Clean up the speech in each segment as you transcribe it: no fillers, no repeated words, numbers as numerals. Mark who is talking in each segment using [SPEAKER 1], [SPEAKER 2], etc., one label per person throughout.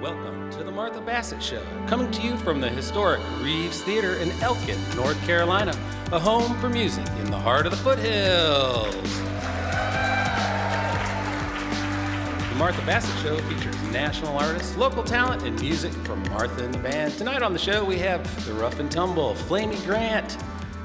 [SPEAKER 1] Welcome to the Martha Bassett Show, coming to you from the historic Reeves Theater in Elkin, North Carolina, a home for music in the heart of the foothills. The Martha Bassett Show features national artists, local talent, and music from Martha and the band. Tonight on the show we have the Rough Tumble, Flamy Grant,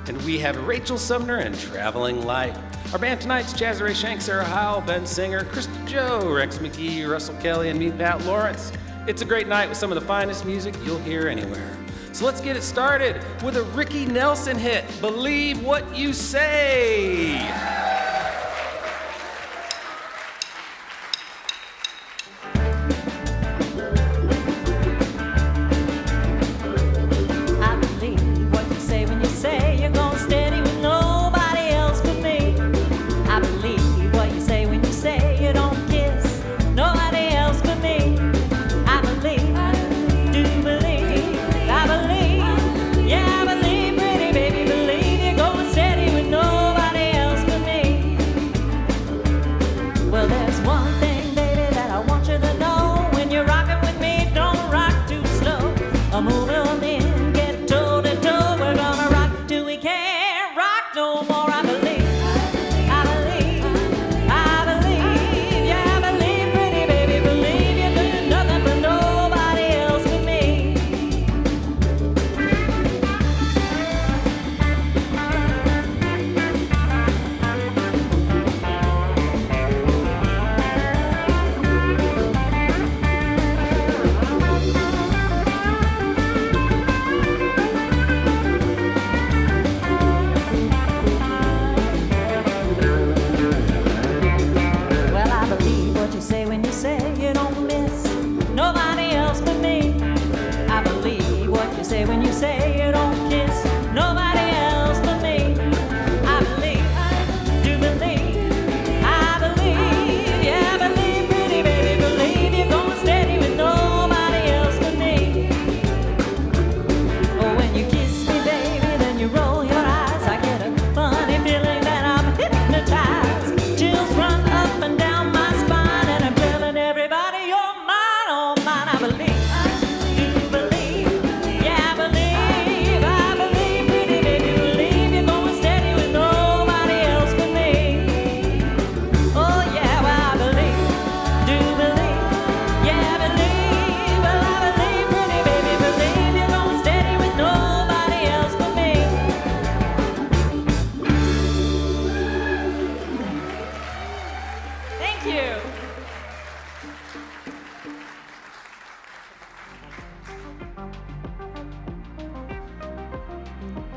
[SPEAKER 1] and we have Rachel Sumner and Traveling Light. Our band tonight's Jazzy Shank, Sarah Howell, Ben Singer, Krista Joe, Rex McGee, Russell Kelly, and me, Pat Lawrence. It's a great night with some of the finest music you'll hear anywhere. So let's get it started with a Ricky Nelson hit, Believe What You Say.
[SPEAKER 2] I believe what you say when you say you're going steady with nobody else but me. I believe what you say when you say you don't kiss nobody else but me. I believe, do believe, I believe, yeah, I believe, pretty baby, believe you're going steady with nobody else but me. Well, there's one thing, baby, that I want you to know. When you're rocking with me, don't rock too slow. I'm moving on in, get toe to toe. We're gonna rock till we can't rock no more. I believe, I believe, I believe, yeah, I believe, pretty baby, believe you do nothing for nobody else but me. Well, I believe what you say when you say you don't miss nobody else but me. I believe what you say when you say you don't kiss nobody else but me. I believe, do believe, I believe, yeah, I believe, pretty baby, believe you're going steady with nobody else but me. Oh, when you kiss me, baby, then you roll your eyes. I get a funny feeling that I'm hypnotized. Chills run up and down my spine, and I'm telling everybody you're mine, oh mine. I believe, do believe, yeah, I believe, pretty baby, believe you're going steady with nobody else but me. Oh yeah, well, I believe, do believe, yeah, I believe, well, I believe, pretty baby, believe you're going steady with nobody else but me. Thank you.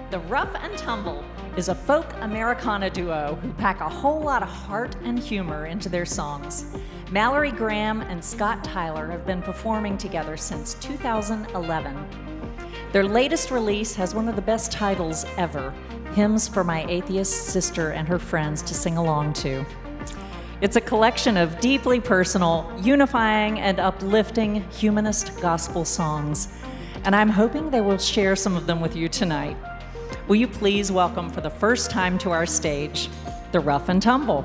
[SPEAKER 2] The Rough Tumble is a folk Americana duo who pack a whole lot of heart and humor into their songs. Mallory Graham and Scott Tyler have been performing together since 2011. Their latest release has one of the best titles ever, Hymns for My Atheist Sister and Her Friends to Sing Along To. It's a collection of deeply personal, unifying, and uplifting humanist gospel songs, and I'm hoping they will share some of them with you tonight. Will you please welcome for the first time to our stage, the Rough Tumble.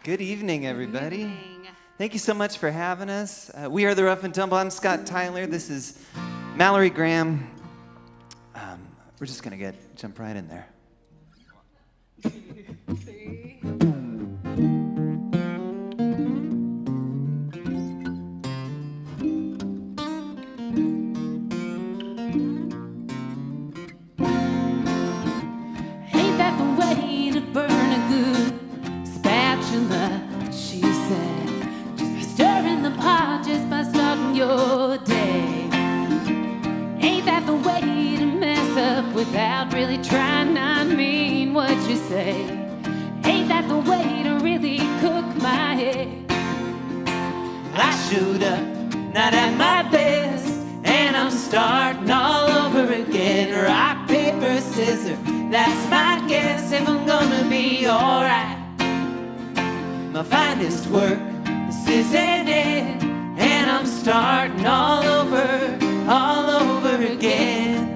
[SPEAKER 3] Good evening, everybody. Thank you so much for having us. We are the Rough Tumble. I'm Scott Tyler. This is Mallory Graham. We're just gonna jump right in there.
[SPEAKER 4] Ain't that the way to burn a good spatula, she said. Just by stirring the pot, just by starting your day. Ain't that the way to mess up without really trying? I mean what you say. Ain't that the way to really cook my egg?
[SPEAKER 3] I showed up, not at my best, and I'm starting all over again. Rock, paper, scissors, that's my guess if I'm gonna be alright. My finest work, this isn't it, and I'm starting all over again,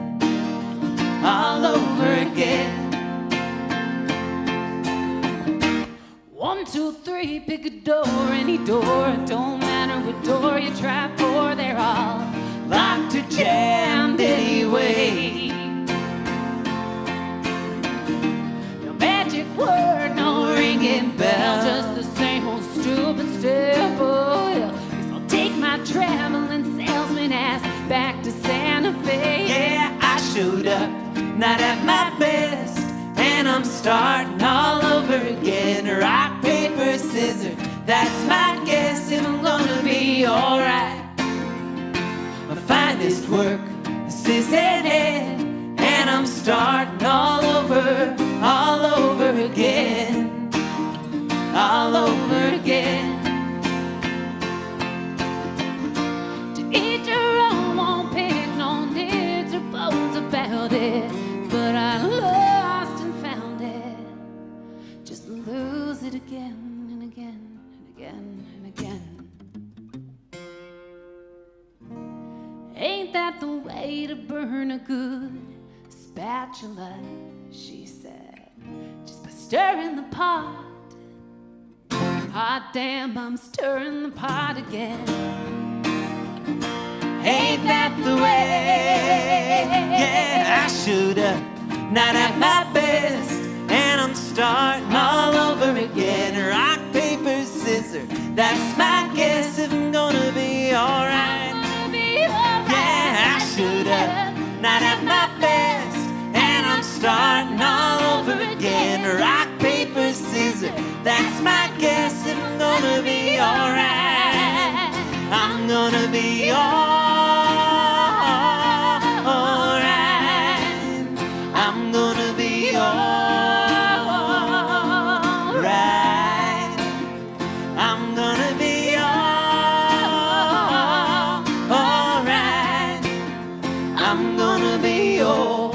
[SPEAKER 3] all over again.
[SPEAKER 4] free, pick a door, any door. It don't matter what door you try for, they're all locked or jammed anyway. No magic word, no ringing bell, just the same old stupid step. Oh, yeah. Guess I'll take my traveling salesman ass back to Santa Fe.
[SPEAKER 3] Yeah, I showed up, not at my best, and I'm starting all over again. Rock, paper, scissors, that's my guess if I'm gonna be alright. My finest work, this is it, and I'm starting all over again, all over again.
[SPEAKER 4] To each your own, won't pick no nits or bones about it, but I lost and found it, just lose it again and again and again and again. Ain't that the way to burn a good spatula, she said, just by stirring the pot. Hot damn, I'm stirring the pot again.
[SPEAKER 3] Ain't that the way? Yeah, I should have, not at my best, and I'm starting all over again. Rock, paper, scissors, that's my guess if I'm gonna be alright. Yeah, I should have, not at my best, and I'm starting all over again. Rock, paper, scissors, that's my guess if I'm gonna be alright. I'm gonna be alright. I'm gonna be alright. I'm gonna be alright. I'm gonna be alright.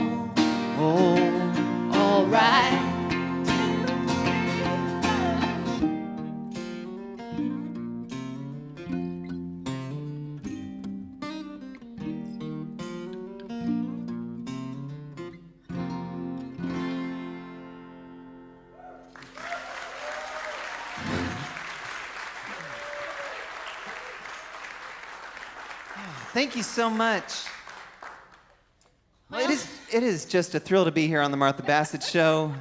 [SPEAKER 5] Thank you so much. Well, it is just a thrill to be here on the Martha Bassett Show.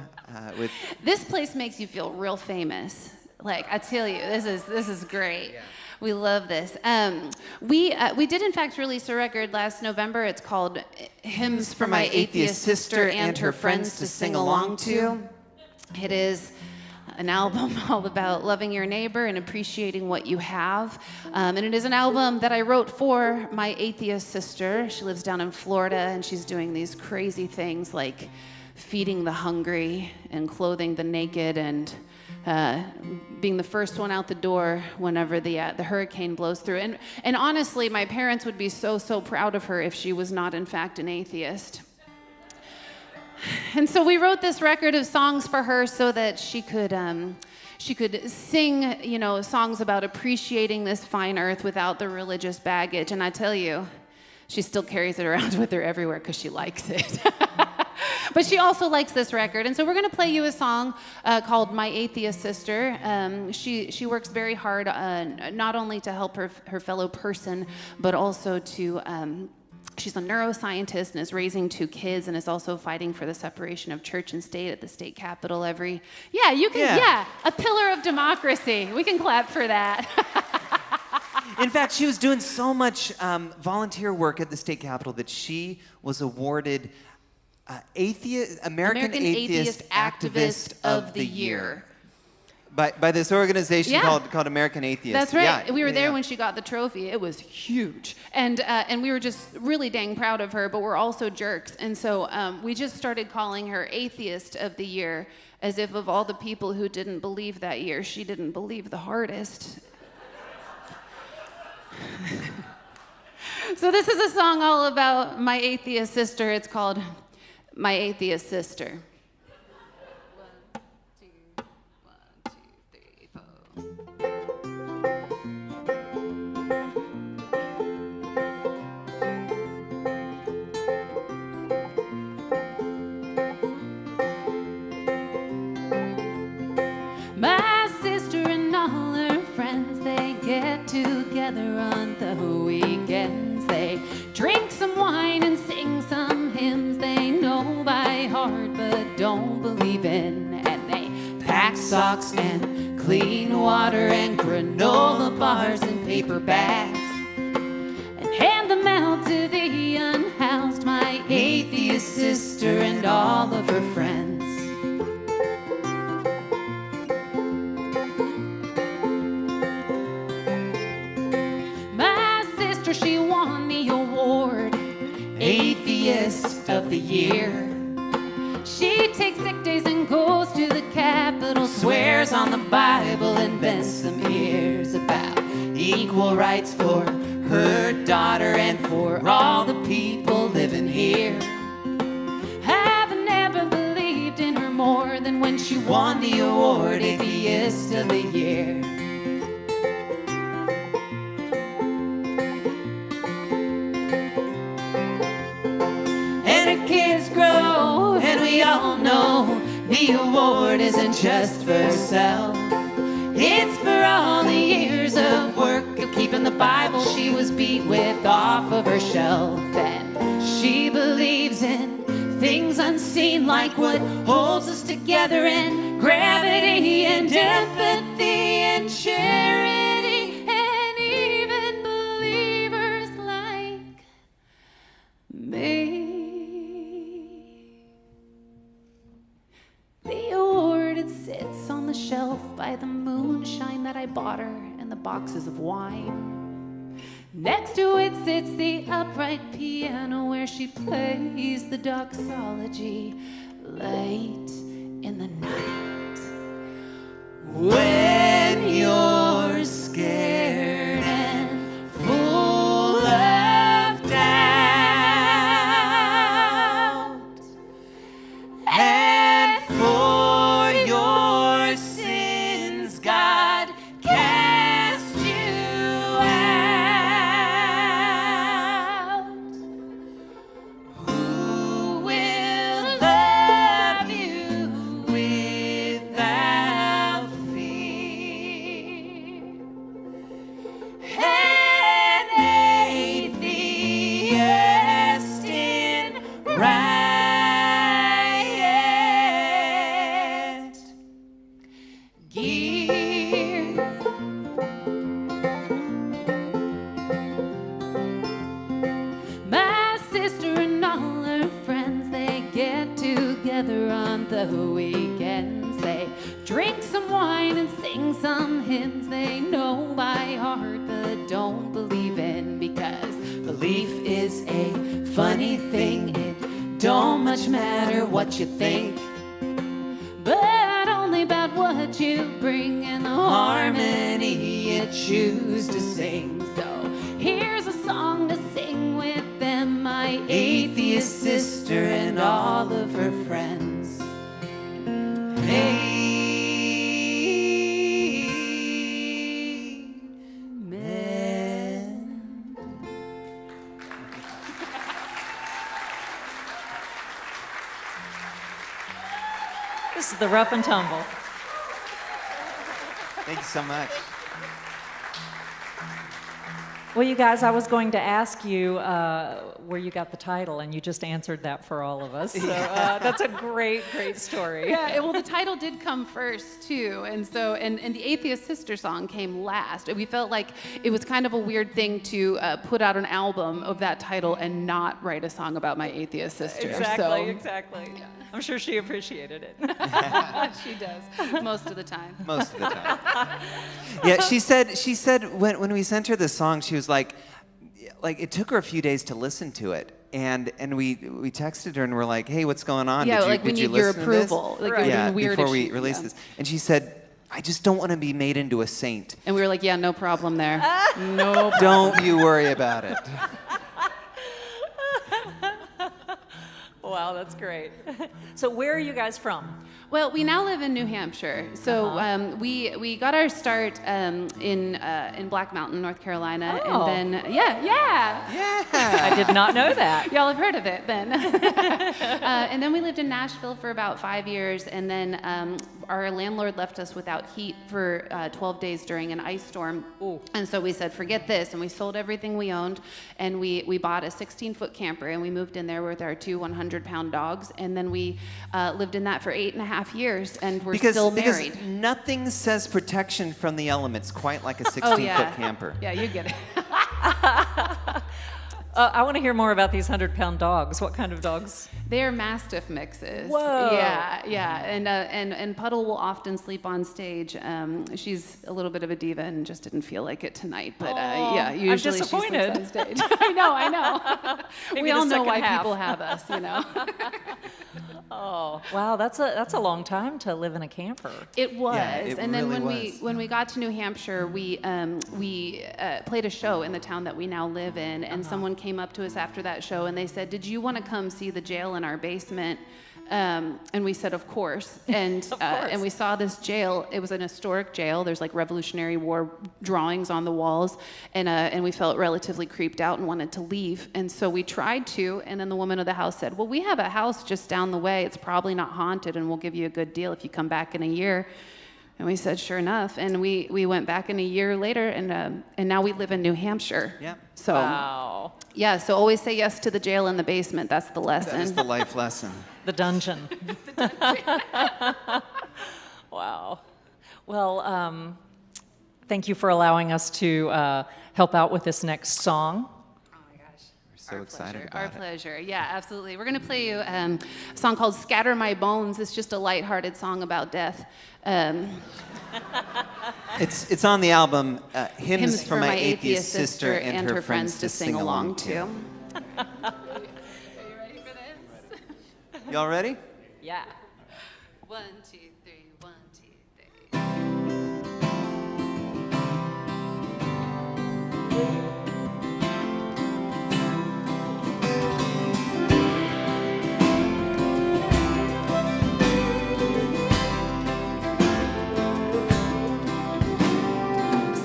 [SPEAKER 5] With
[SPEAKER 4] This place makes you feel real famous. Like, I tell you, this is great. Yeah. We love this. We did, in fact, release a record last November. It's called Hymns for My Atheist Sister and Her Friends to Sing Along to. It is an album all about loving your neighbor and appreciating what you have. And it is an album that I wrote for my atheist sister. She lives down in Florida, and she's doing these crazy things like feeding the hungry and clothing the naked and being the first one out the door whenever the hurricane blows through. And honestly, my parents would be so proud of her if she was not, in fact, an atheist. And so we wrote this record of songs for her so that she could sing, songs about appreciating this fine earth without the religious baggage. And I tell you, she still carries it around with her everywhere because she likes it. But she also likes this record. And so we're going to play you a song called My Atheist Sister. She works very hard not only to help her fellow person, but also to... She's a neuroscientist and is raising 2 kids and is also fighting for the separation of church and state at the state capitol a pillar of democracy. We can clap for that.
[SPEAKER 5] In fact, she was doing so much volunteer work at the state capitol that she was awarded American Atheist Activist of the Year. By this organization called American Atheist.
[SPEAKER 4] That's right. We were there when she got the trophy. It was huge. And we were just really dang proud of her, but we're also jerks. And so we just started calling her Atheist of the Year, as if of all the people who didn't believe that year, she didn't believe the hardest. So this is a song all about my atheist sister. It's called My Atheist Sister. My sister and get together on the weekends. They drink some wine and sing some hymns they know by heart but don't believe in. And they pack socks and clean water and granola bars and paper bags and hand them out to the unhoused, my atheist sister and all of her friends. She won the award, Atheist of the Year. She takes sick days and goes to the Capitol, swears on the Bible and bends some ears about equal rights for her daughter and for all the people living here. Haven't ever believed in her more than when she won the award, Atheist of the Year. Kids grow, and we all know the award isn't just for herself. It's for all the years of work of keeping the Bible she was beat with off of her shelf. And she believes in things unseen like what holds us together, and gravity and empathy and charity, and even believers like me. The award, it sits on the shelf by the moonshine that I bought her and the boxes of wine. Next to it sits the upright piano where she plays the doxology late in the night. When you're scared and full of doubt, and for your sins God cast you out, who will love you without fear? An atheist in riot gear. My sister and all her friends, they get together on the weekends. They drink some wine and sing some hymns they know by heart but don't believe in, because belief is a funny thing. It don't much matter what you think, but only about what you bring and the harmony you choose to sing. So here's a song to sing with them, my atheist sister and all of her friends. Amen.
[SPEAKER 2] This is the Rough and Tumble.
[SPEAKER 5] Thank you so much.
[SPEAKER 2] Well, you guys, I was going to ask you where you got the title, and you just answered that for all of us. So that's a great, great story.
[SPEAKER 6] Yeah, well, the title did come first, too. And so, and the Atheist Sister song came last. We felt like it was kind of a weird thing to put out an album of that title and not write a song about my atheist sister.
[SPEAKER 2] Exactly.
[SPEAKER 6] Yeah.
[SPEAKER 2] I'm sure she appreciated it.
[SPEAKER 6] She does, most of the time.
[SPEAKER 5] Most of the time. Yeah, she said when we sent her the song, she was like it took her a few days to listen to it. And we texted her and we're like, hey, what's going on?
[SPEAKER 6] Yeah, we
[SPEAKER 5] did you
[SPEAKER 6] need your
[SPEAKER 5] listen to this?
[SPEAKER 6] approval. Like,
[SPEAKER 2] Right.
[SPEAKER 5] Yeah,
[SPEAKER 6] weird
[SPEAKER 5] before we
[SPEAKER 6] issue.
[SPEAKER 5] released this. And she said, I just don't want to be made into a saint.
[SPEAKER 6] And we were like, yeah, no problem there. No problem.
[SPEAKER 5] Don't you worry about it.
[SPEAKER 2] Wow. Wow, that's great. So where are you guys from?
[SPEAKER 6] Well, we now live in New Hampshire. So we got our start in Black Mountain, North Carolina,
[SPEAKER 2] Oh.
[SPEAKER 6] and then yeah.
[SPEAKER 2] I did not know that.
[SPEAKER 6] Y'all have heard of it then. And then we lived in Nashville for about 5 years, and then our landlord left us without heat for 12 days during an ice storm.
[SPEAKER 2] Ooh.
[SPEAKER 6] And so we said, forget this, and we sold everything we owned, and we bought a 16-foot camper, and we moved in there with our 2 100-pound dogs, and then we lived in that for 8.5 years, and we're still married.
[SPEAKER 5] Because nothing says protection from the elements quite like a 16-foot camper.
[SPEAKER 6] Yeah, you get it.
[SPEAKER 2] I want to hear more about these 100-pound dogs. What kind of dogs?
[SPEAKER 6] They're Mastiff mixes.
[SPEAKER 2] Whoa.
[SPEAKER 6] Yeah. And Puddle will often sleep on stage. She's a little bit of a diva and just didn't feel like it tonight. But usually
[SPEAKER 2] I'm
[SPEAKER 6] she sleeps
[SPEAKER 2] disappointed.
[SPEAKER 6] on stage. I know.
[SPEAKER 2] Maybe
[SPEAKER 6] We
[SPEAKER 2] the
[SPEAKER 6] all know
[SPEAKER 2] second
[SPEAKER 6] why
[SPEAKER 2] half.
[SPEAKER 6] people have us, you know.
[SPEAKER 2] Oh, wow, that's a long time to live in a camper.
[SPEAKER 6] It was,
[SPEAKER 5] Yeah, it
[SPEAKER 6] and then
[SPEAKER 5] really
[SPEAKER 6] when we got to New Hampshire, we played a show in the town that we now live in, and someone came up to us after that show and they said, "Did you want to come see the jail in our basement?" And we said, "Of course." And and we saw this jail. It was an historic jail. There's like Revolutionary War drawings on the walls, and we felt relatively creeped out and wanted to leave. And so we tried to, and then the woman of the house said, "Well, we have a house just down the way. It's probably not haunted, and we'll give you a good deal if you come back in a year." And we said, "Sure enough." And we went back in a year later, and now we live in New Hampshire.
[SPEAKER 5] Yeah.
[SPEAKER 6] So
[SPEAKER 2] Wow.
[SPEAKER 6] yeah, so always say yes to the jail in the basement. That's the lesson.
[SPEAKER 5] That is the life lesson.
[SPEAKER 2] The dungeon. Wow. Well, thank you for allowing us to help out with this next song.
[SPEAKER 5] So excited
[SPEAKER 6] Our
[SPEAKER 5] about it.
[SPEAKER 6] pleasure. Yeah, absolutely. We're going to play you a song called Scatter My Bones. It's just a lighthearted song about death.
[SPEAKER 5] It's on the album Hymns for My Atheist Sister and Her Friends to Sing Along to.
[SPEAKER 6] Are you ready for this?
[SPEAKER 5] Y'all ready?
[SPEAKER 2] Yeah.
[SPEAKER 6] 1, 2, 3, 1, 2, 3.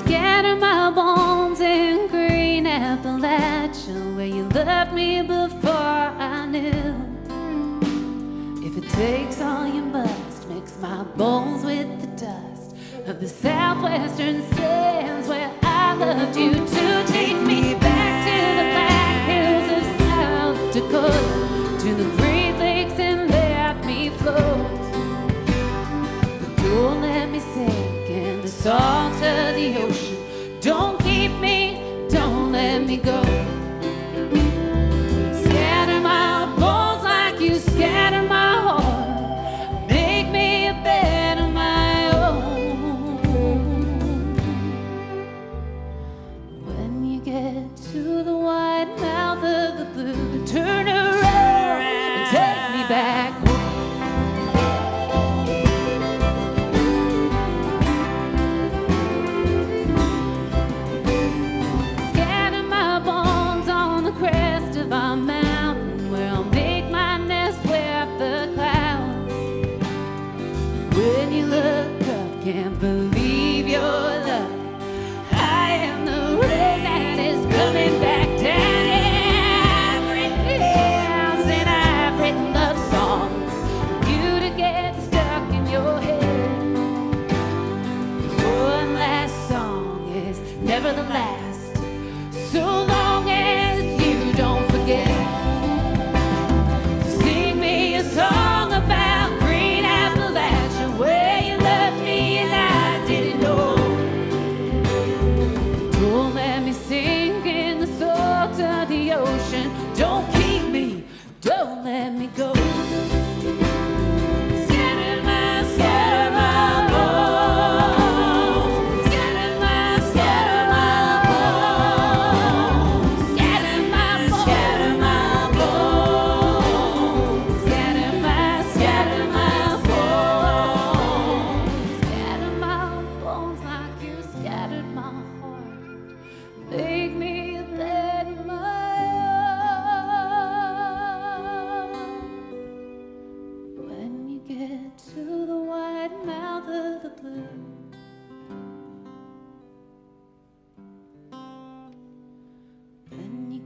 [SPEAKER 4] Scatter my bones in green Appalachia, where you loved me before I knew. If it takes all you must, mix my bones with the dust of the southwestern sands where I loved you to. Take me back to the black hills of South Dakota, to the Great Lakes and let me float. But don't let me sink in the salt of the ocean. Don't keep me, don't let me go. Scatter my bones like you scatter my heart. Make me a bed of my own. When you get to the wide mouth of the blue, turn around and take me back home. Scatter my bones on the crest of our mountain, where I'll make my nest with the clouds. When you look up, can't believe your luck. I am the rain that is coming back down every year.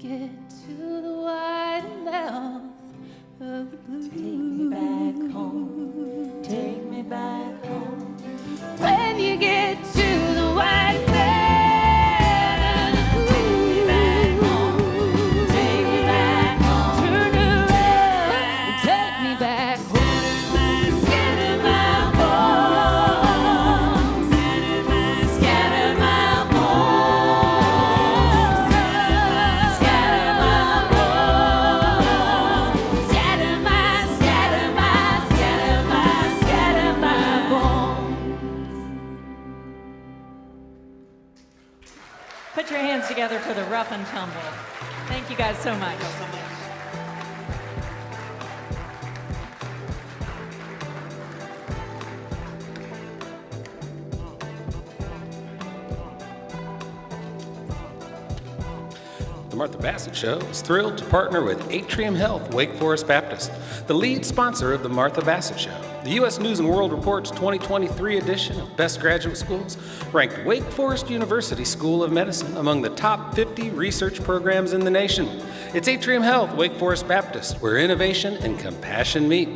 [SPEAKER 4] get to the wide mouth of the blue.
[SPEAKER 2] Take me back home, take me back home.
[SPEAKER 4] When you get to the white mountain,
[SPEAKER 2] Take me back home, take me back home.
[SPEAKER 4] turn around and take me back home.
[SPEAKER 2] Scatter my bones, scatter my bones, scatter my bones,
[SPEAKER 4] Scatter my bones.
[SPEAKER 2] Put your hands together for the Rough and Tumble. Thank you guys so much.
[SPEAKER 1] The Martha Bassett Show is thrilled to partner with Atrium Health Wake Forest Baptist, the lead sponsor of the Martha Bassett Show. The U.S. News & World Report's 2023 edition of Best Graduate Schools ranked Wake Forest University School of Medicine among the top 50 research programs in the nation. It's Atrium Health Wake Forest Baptist, where innovation and compassion meet.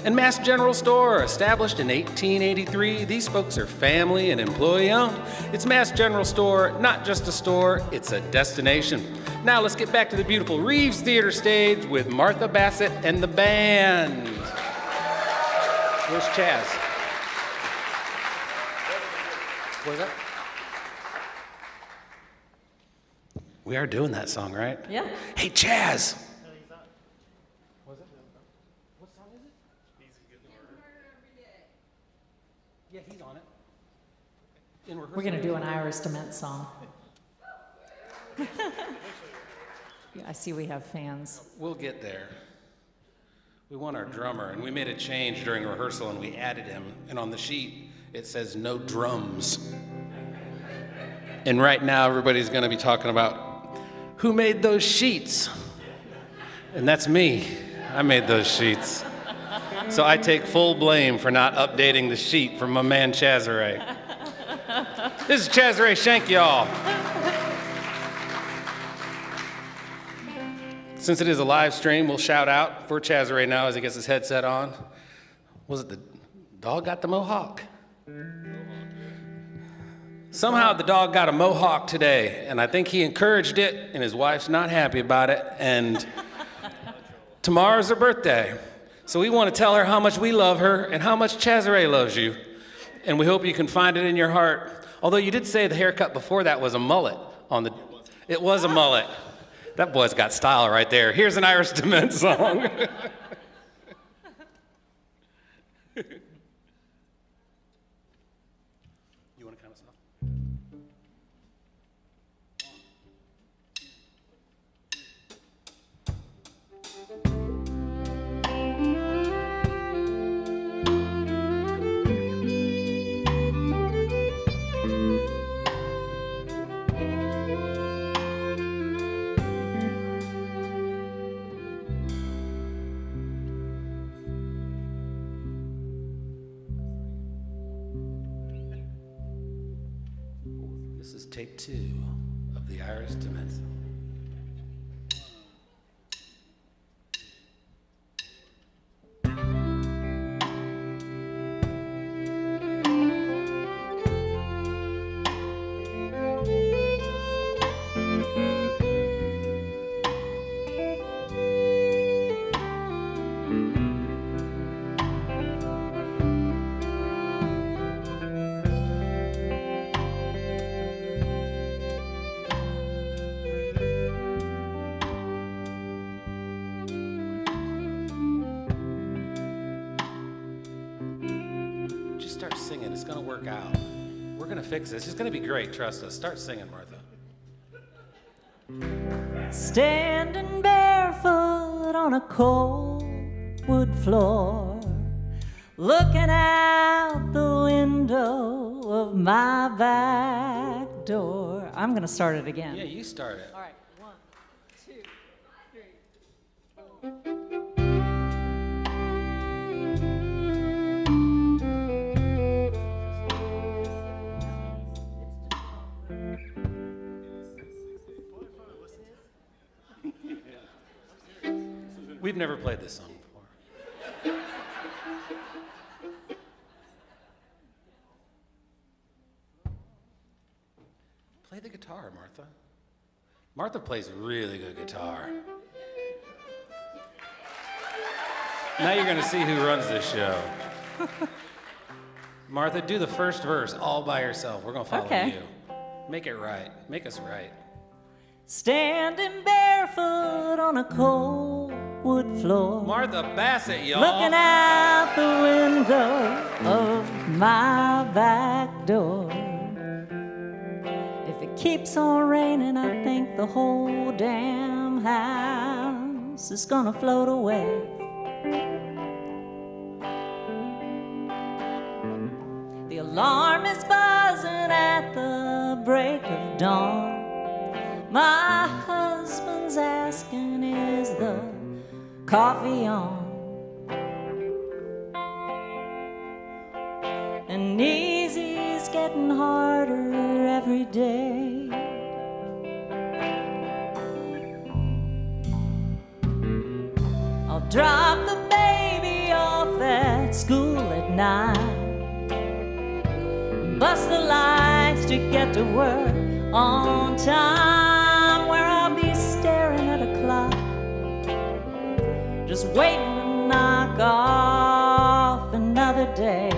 [SPEAKER 1] And Mass General Store, established in 1883, these folks are family and employee-owned. It's Mass General Store, not just a store, it's a destination. Now let's get back to the beautiful Reeves Theater stage with Martha Bassett and the band. Where's Chaz? What's that? We are doing that song, right?
[SPEAKER 2] Yeah.
[SPEAKER 1] Hey, Chaz. Yeah, he's on it.
[SPEAKER 2] We're going to do an Iris Dement song. Yeah, I see we have fans.
[SPEAKER 1] We'll get there. We want our drummer, and we made a change during rehearsal, and we added him. And on the sheet, it says no drums. And right now, everybody's going to be talking about who made those sheets. And that's me. I made those sheets. So I take full blame for not updating the sheet from my man Chazare. This is Chazare Shank, y'all. Since it is a live stream, we'll shout out for Chazare now as he gets his headset on. Was it the dog got the mohawk? Somehow the dog got a mohawk today, and I think he encouraged it, and his wife's not happy about it, and tomorrow's her birthday. So we want to tell her how much we love her and how much Chazare loves you, and we hope you can find it in your heart. Although you did say the haircut before that was a mullet on the... It was a mullet. That boy's got style right there. Here's an Iris Dement song. You want to count us off? This is take 2 of the Iris Dement. Start singing. It's going to work out. We're going to fix this. It's going to be great. Trust us. Start singing, Martha.
[SPEAKER 2] Standing barefoot on a cold wood floor, looking out the window of my back door. I'm going to start it again.
[SPEAKER 1] Yeah, you start it.
[SPEAKER 2] All right. 1, 2, 3.
[SPEAKER 1] We've never played this song before. Play the guitar, Martha. Martha plays really good guitar. Now you're gonna see who runs this show. Martha, do the first verse all by yourself. We're gonna follow you. Make it right. Make us right.
[SPEAKER 2] Standing barefoot on a cold wood floor.
[SPEAKER 1] Martha Bassett, y'all.
[SPEAKER 2] Looking out the window of my back door. If it keeps on raining, I think the whole damn house is gonna float away. The alarm is buzzing at the break of dawn. My husband's asking, is the coffee on? And easy's getting harder every day. I'll drop the baby off at school at 9, bust the lights to get to work on time, where I'll be staring at a clock, just waiting to knock off another day.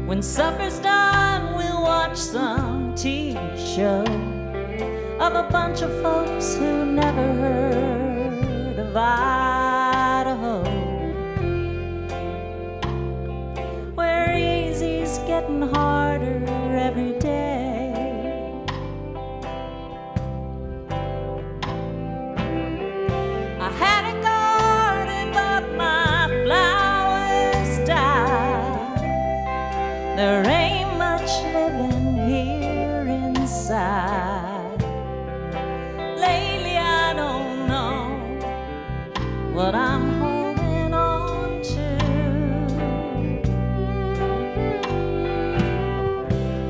[SPEAKER 2] When supper's done, we'll watch some TV show of a bunch of folks who never heard of Idaho, where easy's getting harder every day. I had a garden, but my flowers died. There ain't much living here inside. Lately I don't know what I'm holding on to.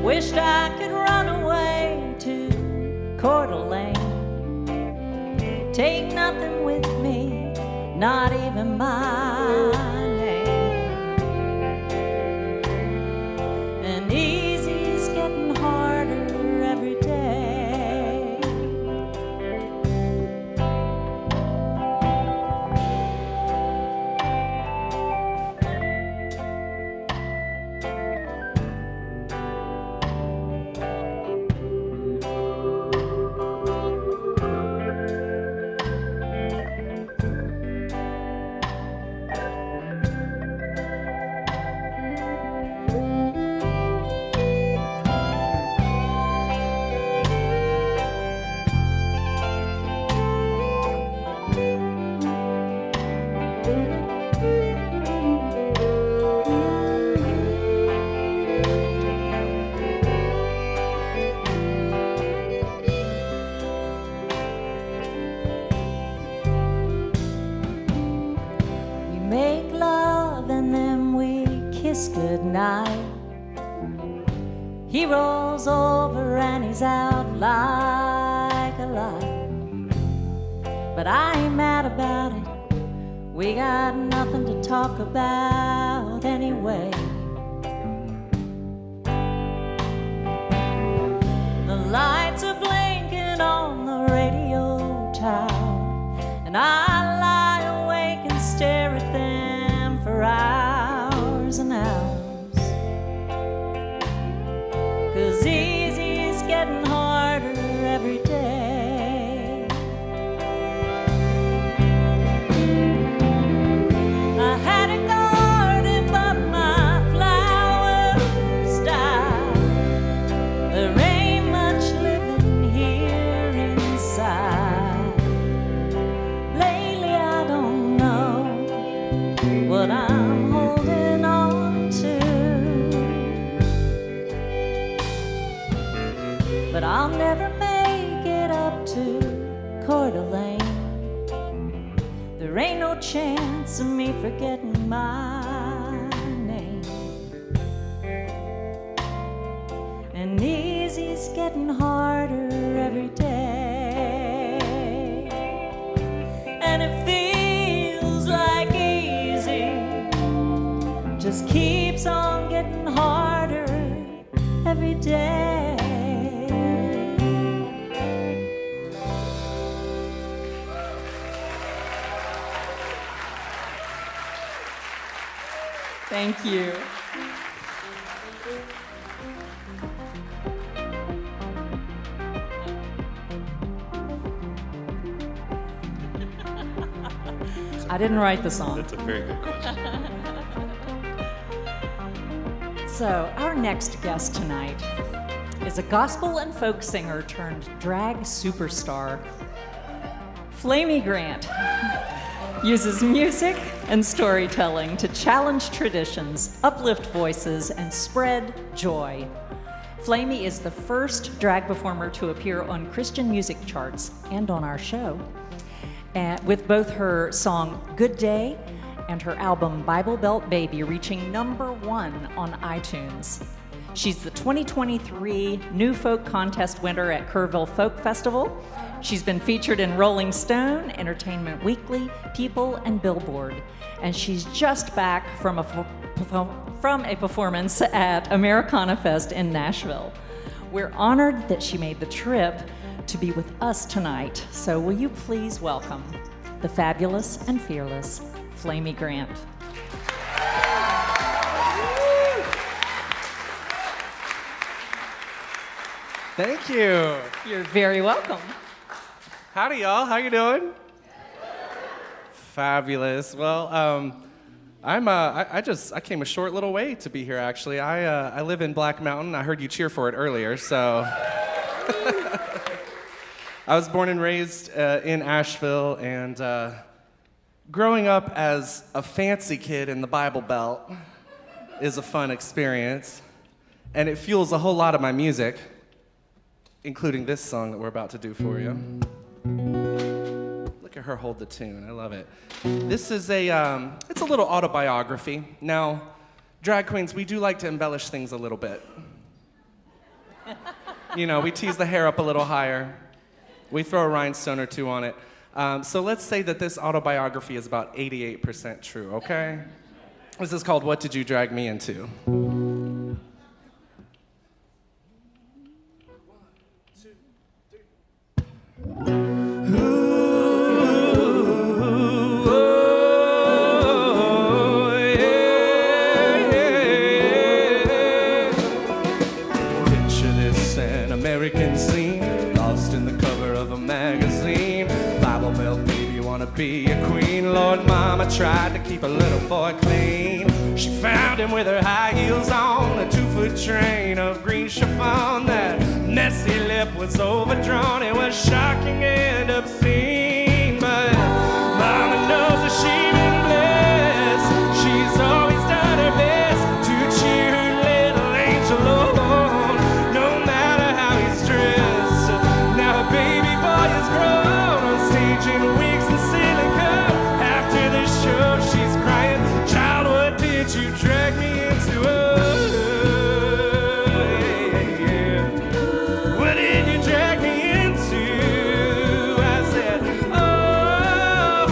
[SPEAKER 2] Wished I could run away to Coeur d'Alene, take nothing with me, not even my name. And easy's getting harder every day. We make love and then we kiss goodnight. He rolls over and he's out like a light. But I ain't mad about it. We got nothing to talk about anyway. The lights are blinking on the radio tower, and I lie awake and stare at them for hours and hours. 'Cause easy's getting harder every day. I had a garden, but my flowers died. There ain't much living here inside. Lately I don't know what I'm holding on to, but I'll never make it up to Coeur d'Alene. There ain't no chance of me forgetting my name. And easy's getting harder every day. just keeps on getting harder every day. Thank you. I didn't write the song.
[SPEAKER 1] That's a very good question.
[SPEAKER 2] So, our next guest tonight is a gospel and folk singer turned drag superstar. Flamy Grant uses music and storytelling to challenge traditions, uplift voices, and spread joy. Flamy is the first drag performer to appear on Christian music charts and on our show, with both her song Good Day and her album Bible Belt Baby reaching #1 on iTunes. She's the 2023 New Folk Contest winner at Kerrville Folk Festival. She's been featured in Rolling Stone, Entertainment Weekly, People, and Billboard. And she's just back from a performance at Americana Fest in Nashville. We're honored that she made the trip to be with us tonight. So will you please welcome the fabulous and fearless Flamy Grant.
[SPEAKER 7] Thank you.
[SPEAKER 2] You're very welcome.
[SPEAKER 7] Howdy, y'all. How you doing? Fabulous. Well, I came a short little way to be here. Actually, I live in Black Mountain. I heard you cheer for it earlier, so. I was born and raised in Asheville, and growing up as a fancy kid in the Bible Belt is a fun experience, and it fuels a whole lot of my music, including this song that we're about to do for you. Look at her hold the tune. I love it. This is it's a little autobiography. Now, drag queens, we do like to embellish things a little bit. You know, we tease the hair up a little higher. We throw a rhinestone or two on it. So let's say that this autobiography is about 88% true, okay? This is called What Did You Drag Me Into? Picture this, an American scene, lost in the cover of a magazine. Bible Belt baby, wanna be a queen. Lord, mama tried to keep a little boy clean. She found him with her high heels on, a 2-foot train of green chiffon. That messy lip was overdrawn. It was shocking and obscene, but mama knows that she's been blessed. She's always done her best to cheer her little angel on, no matter how he's dressed. Now her baby boy is grown, on stage in wigs and silica. After the show she's crying, child, what did you drag me into? Oh, yeah, yeah. What did you drag me into? I said, oh.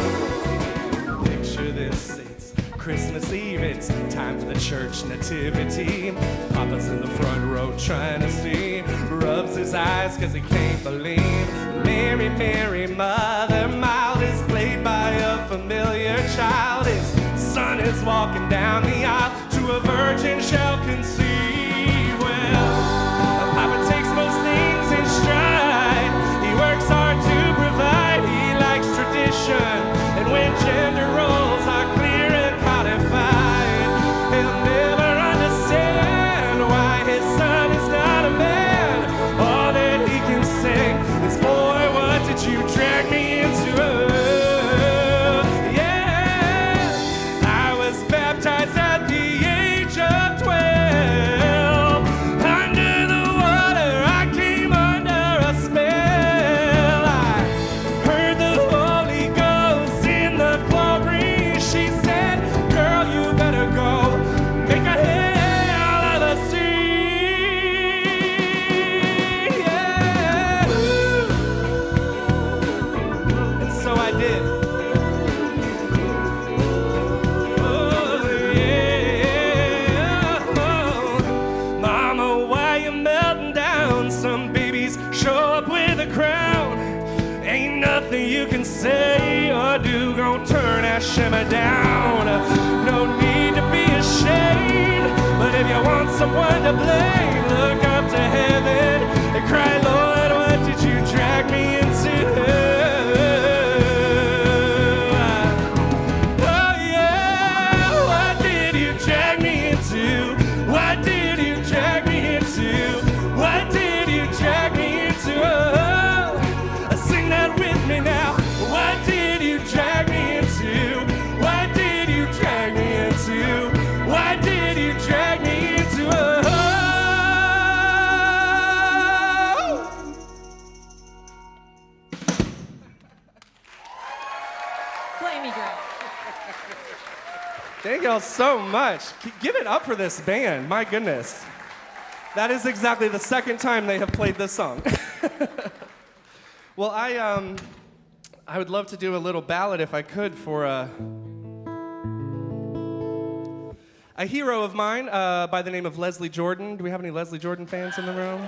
[SPEAKER 7] Picture this, it's Christmas Eve, it's time for the church nativity. Papa's in the front row trying to see, rubs his eyes cause he can't believe. Mary, Mary, Mother Mild is played by a familiar child. His son is walking down the aisle, to a virgin shall conceive. Well, Papa takes most things in stride. He works hard to provide. He likes tradition, and when gender roles are clear and codified, he'll never understand why his son is not a man. All that he can sing is, boy, what did you drag me into? Yeah, I was baptized at the age of 12. nothing you can say or do gonna turn that shimmer down. No need to be ashamed, but if you want someone to blame, look up to heaven and cry, Lord, what did you drag me into? Thank y'all so much. Give it up for this band. My goodness. That is exactly the second time they have played this song. Well, I would love to do a little ballad if I could for a hero of mine by the name of Leslie Jordan. Do we have any Leslie Jordan fans in the room?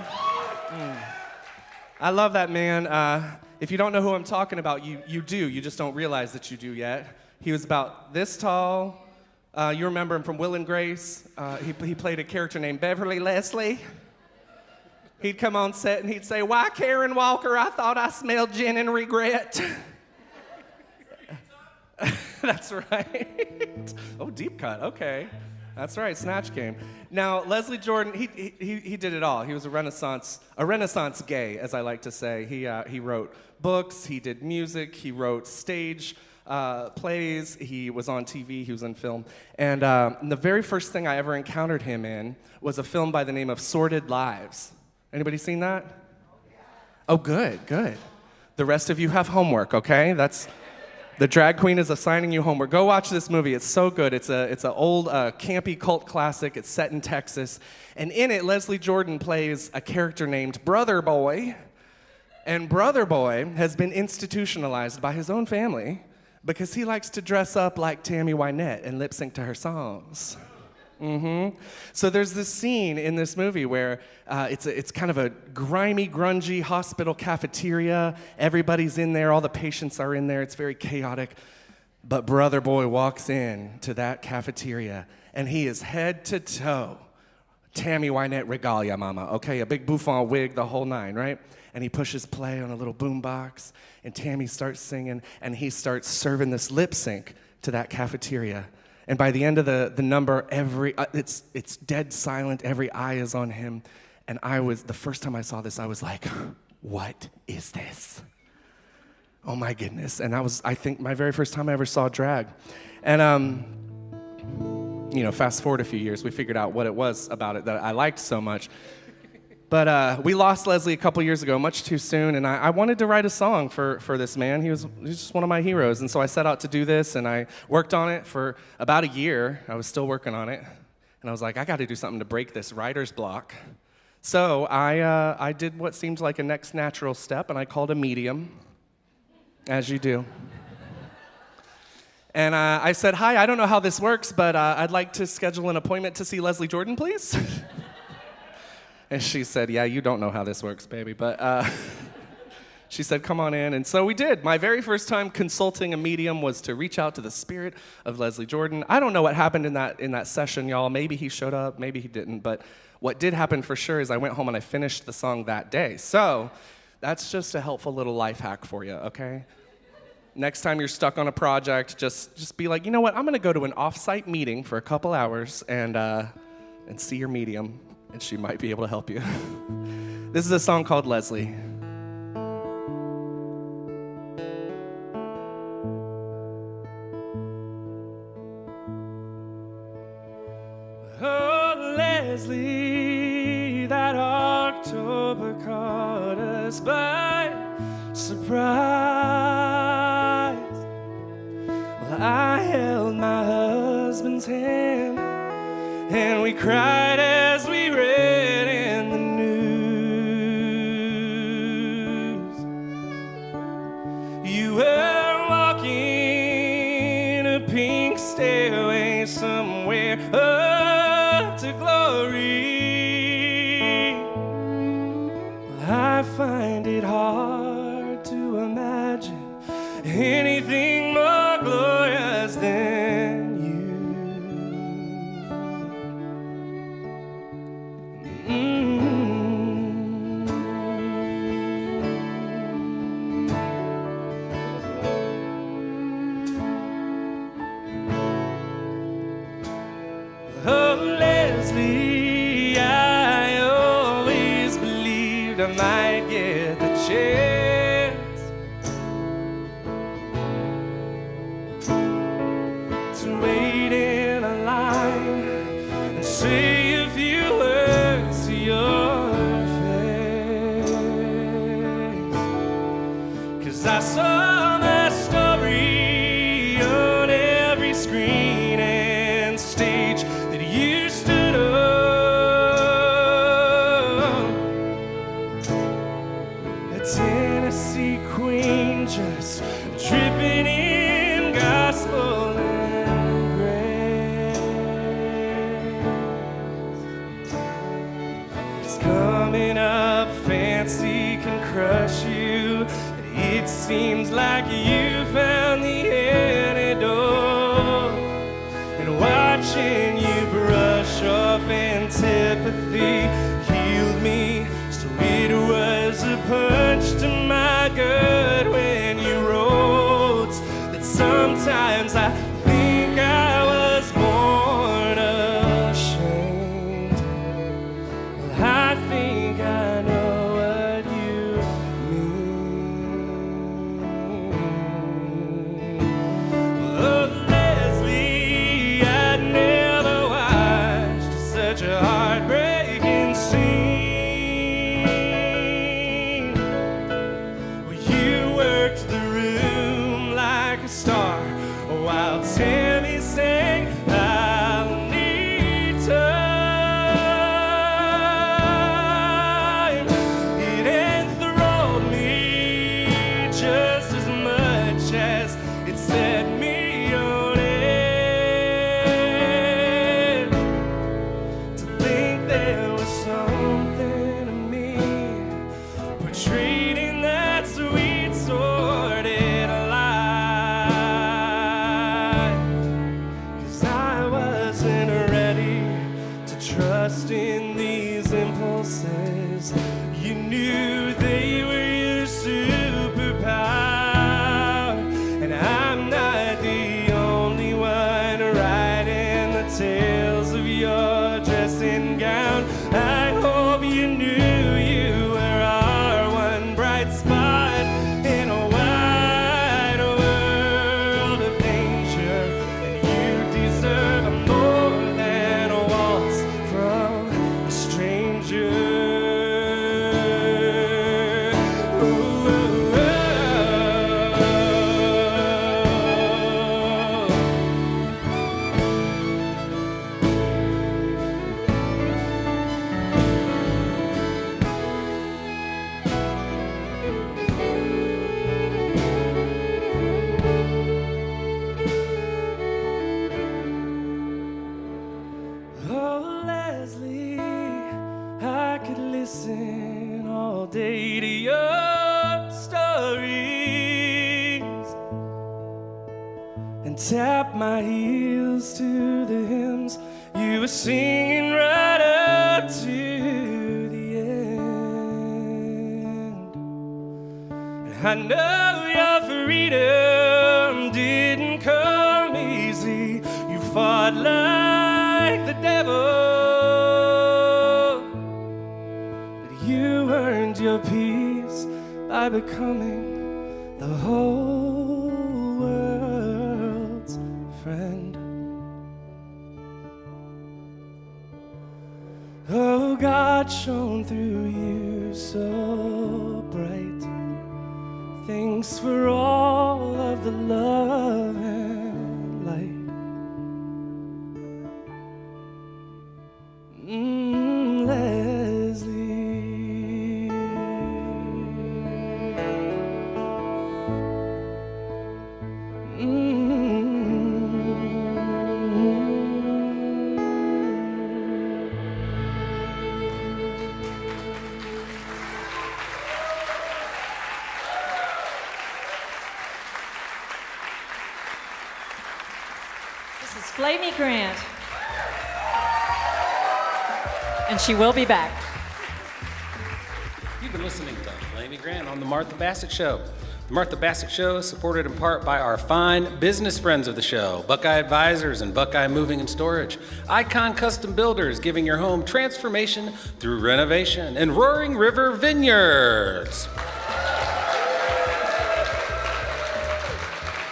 [SPEAKER 7] I love that man. If you don't know who I'm talking about, you do. You just don't realize that you do yet. He was about this tall. You remember him from Will and Grace. He played a character named Beverly Leslie. He'd come on set and he'd say, "Why, Karen Walker, I thought I smelled gin and regret." That's right. Oh, deep cut, okay. That's right, Snatch Game. Now, Leslie Jordan, he did it all. He was a Renaissance gay, as I like to say. He wrote books, he did music, he wrote stage plays, he was on TV, he was in film. And the very first thing I ever encountered him in was a film by the name of Sordid Lives. Anybody seen that? Oh, good. The rest of you have homework, okay? The drag queen is assigning you homework. Go watch this movie. It's so good. It's an old campy cult classic. It's set in Texas. And in it, Leslie Jordan plays a character named Brother Boy. And Brother Boy has been institutionalized by his own family because he likes to dress up like Tammy Wynette and lip sync to her songs. So there's this scene in this movie where it's kind of a grimy, grungy hospital cafeteria. Everybody's in there. All the patients are in there. It's very chaotic. But Brother Boy walks in to that cafeteria, and he is head to toe Tammy Wynette regalia, mama. Okay, a big bouffant wig, the whole nine, right? And he pushes play on a little boombox, and Tammy starts singing, and he starts serving this lip sync to that cafeteria. And by the end of the number, it's dead silent. Every eye is on him. And the first time I saw this, I was like, what is this? Oh my goodness. And that was, I think, my very first time I ever saw drag. And, fast forward a few years, we figured out what it was about it that I liked so much. But we lost Leslie a couple years ago, much too soon, and I wanted to write a song for this man. He's just one of my heroes, and so I set out to do this, and I worked on it for about a year. I was still working on it, and I was like, I got to do something to break this writer's block. So I did what seemed like a next natural step, and I called a medium, as you do. And I said, hi, I don't know how this works, but I'd like to schedule an appointment to see Leslie Jordan, please. And she said, yeah, you don't know how this works, baby. But she said, come on in. And so we did. My very first time consulting a medium was to reach out to the spirit of Leslie Jordan. I don't know what happened in that session, y'all. Maybe he showed up, maybe he didn't. But what did happen for sure is I went home and I finished the song that day. So that's just a helpful little life hack for you, okay? Next time you're stuck on a project, just be like, you know what? I'm going to go to an off-site meeting for a couple hours and see your medium. And she might be able to help you. This is a song called Leslie. Oh, Leslie, that October caught us by surprise. Well, I held my husband's hand, and we cried as we read in the news. You were walking a pink stairway somewhere up to glory. Well, I find it hard to imagine I might get the chance to wait in a line and say a few words to your face. 'Cause I saw my story on every screen and stage that you stood on. A Tennessee queen just dripping in gospel and grace. It's coming up, fancy can crush you. It seems like you found the antidote. And watching you brush off antipathy healed me. So it was a punch to my gut when you wrote that sometimes I think I was born ashamed. Well, I think I know what you mean. Oh, Leslie, I'd never watched such a heartbreaking scene. Well, you worked the room like a star while Tammy sang, "I'll need time." It enthralled me just as much as it set me on edge. To think there was something to me portrayed in that sweet sordid life. 'Cause I wasn't ready to trust in these impulses. You knew they were your superpower, and I'm not the only one writing the tales of your dressing gown. I hope you knew you were our one bright spot in a wide world of danger, and you deserve more than a waltz from a stranger. Ooh, ooh, ooh. Oh, Leslie, I could listen all day to your stories and tap my heels to the hymns you were singing right up to the end. And I know your freedom didn't come easy. You fought like the devil, but you earned your peace by becoming the whole world's friend. Oh, God shone through you so bright. Thanks for all of the love and light. Leslie.
[SPEAKER 2] This is Flamy Grant. And she will be back.
[SPEAKER 1] You You've been listening to Flamy Grant on The Martha Bassett Show. The Martha Bassett Show is supported in part by our fine business friends of the show, Buckeye Advisors and Buckeye Moving and Storage, Icon Custom Builders, giving your home transformation through renovation, and Roaring River Vineyards.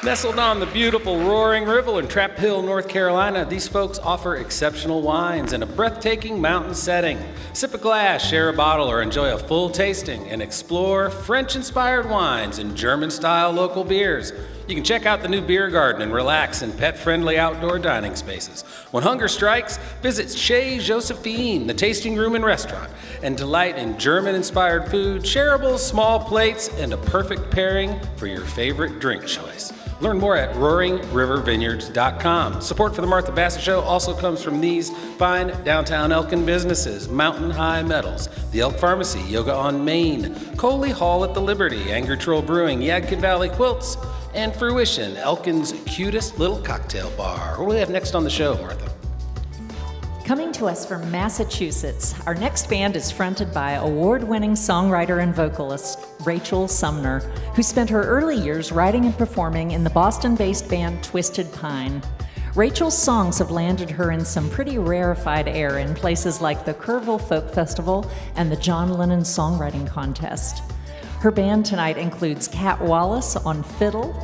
[SPEAKER 1] Nestled on the beautiful Roaring River in Trap Hill, North Carolina, these folks offer exceptional wines in a breathtaking mountain setting. Sip a glass, share a bottle, or enjoy a full tasting and explore French-inspired wines and German-style local beers. You can check out the new beer garden and relax in pet-friendly outdoor dining spaces. When hunger strikes, visit Chez Josephine, the tasting room and restaurant, and delight in German-inspired food, shareables, small plates, and a perfect pairing for your favorite drink choice. Learn more at roaringrivervineyards.com. Support for the Martha Bassett Show also comes from these fine downtown Elkin businesses: Mountain High Metals, the Elk Pharmacy, Yoga on Main, Coley Hall at the Liberty, Angry Troll Brewing, Yadkin Valley Quilts, and Fruition, Elkin's cutest little cocktail bar. What do we have next on the show, Martha?
[SPEAKER 2] Coming to us from Massachusetts, our next band is fronted by award-winning songwriter and vocalist Rachel Sumner, who spent her early years writing and performing in the Boston-based band Twisted Pine. Rachel's songs have landed her in some pretty rarefied air in places like the Kerrville Folk Festival and the John Lennon Songwriting Contest. Her band tonight includes Cat Wallace on fiddle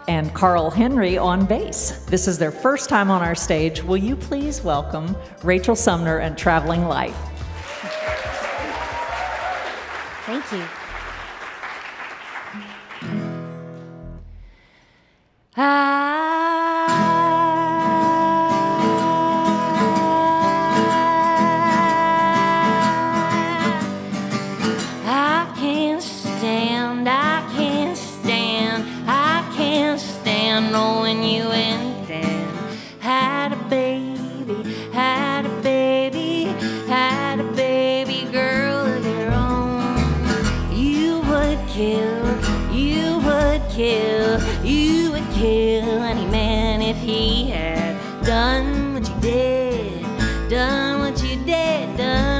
[SPEAKER 2] and Carl Henry on bass. This is their first time on our stage. Will you please welcome Rachel Sumner and Traveling Light?
[SPEAKER 8] Thank you.
[SPEAKER 9] Knowing you and Dan had a baby girl of your own. You would kill any man if he had done what you did, done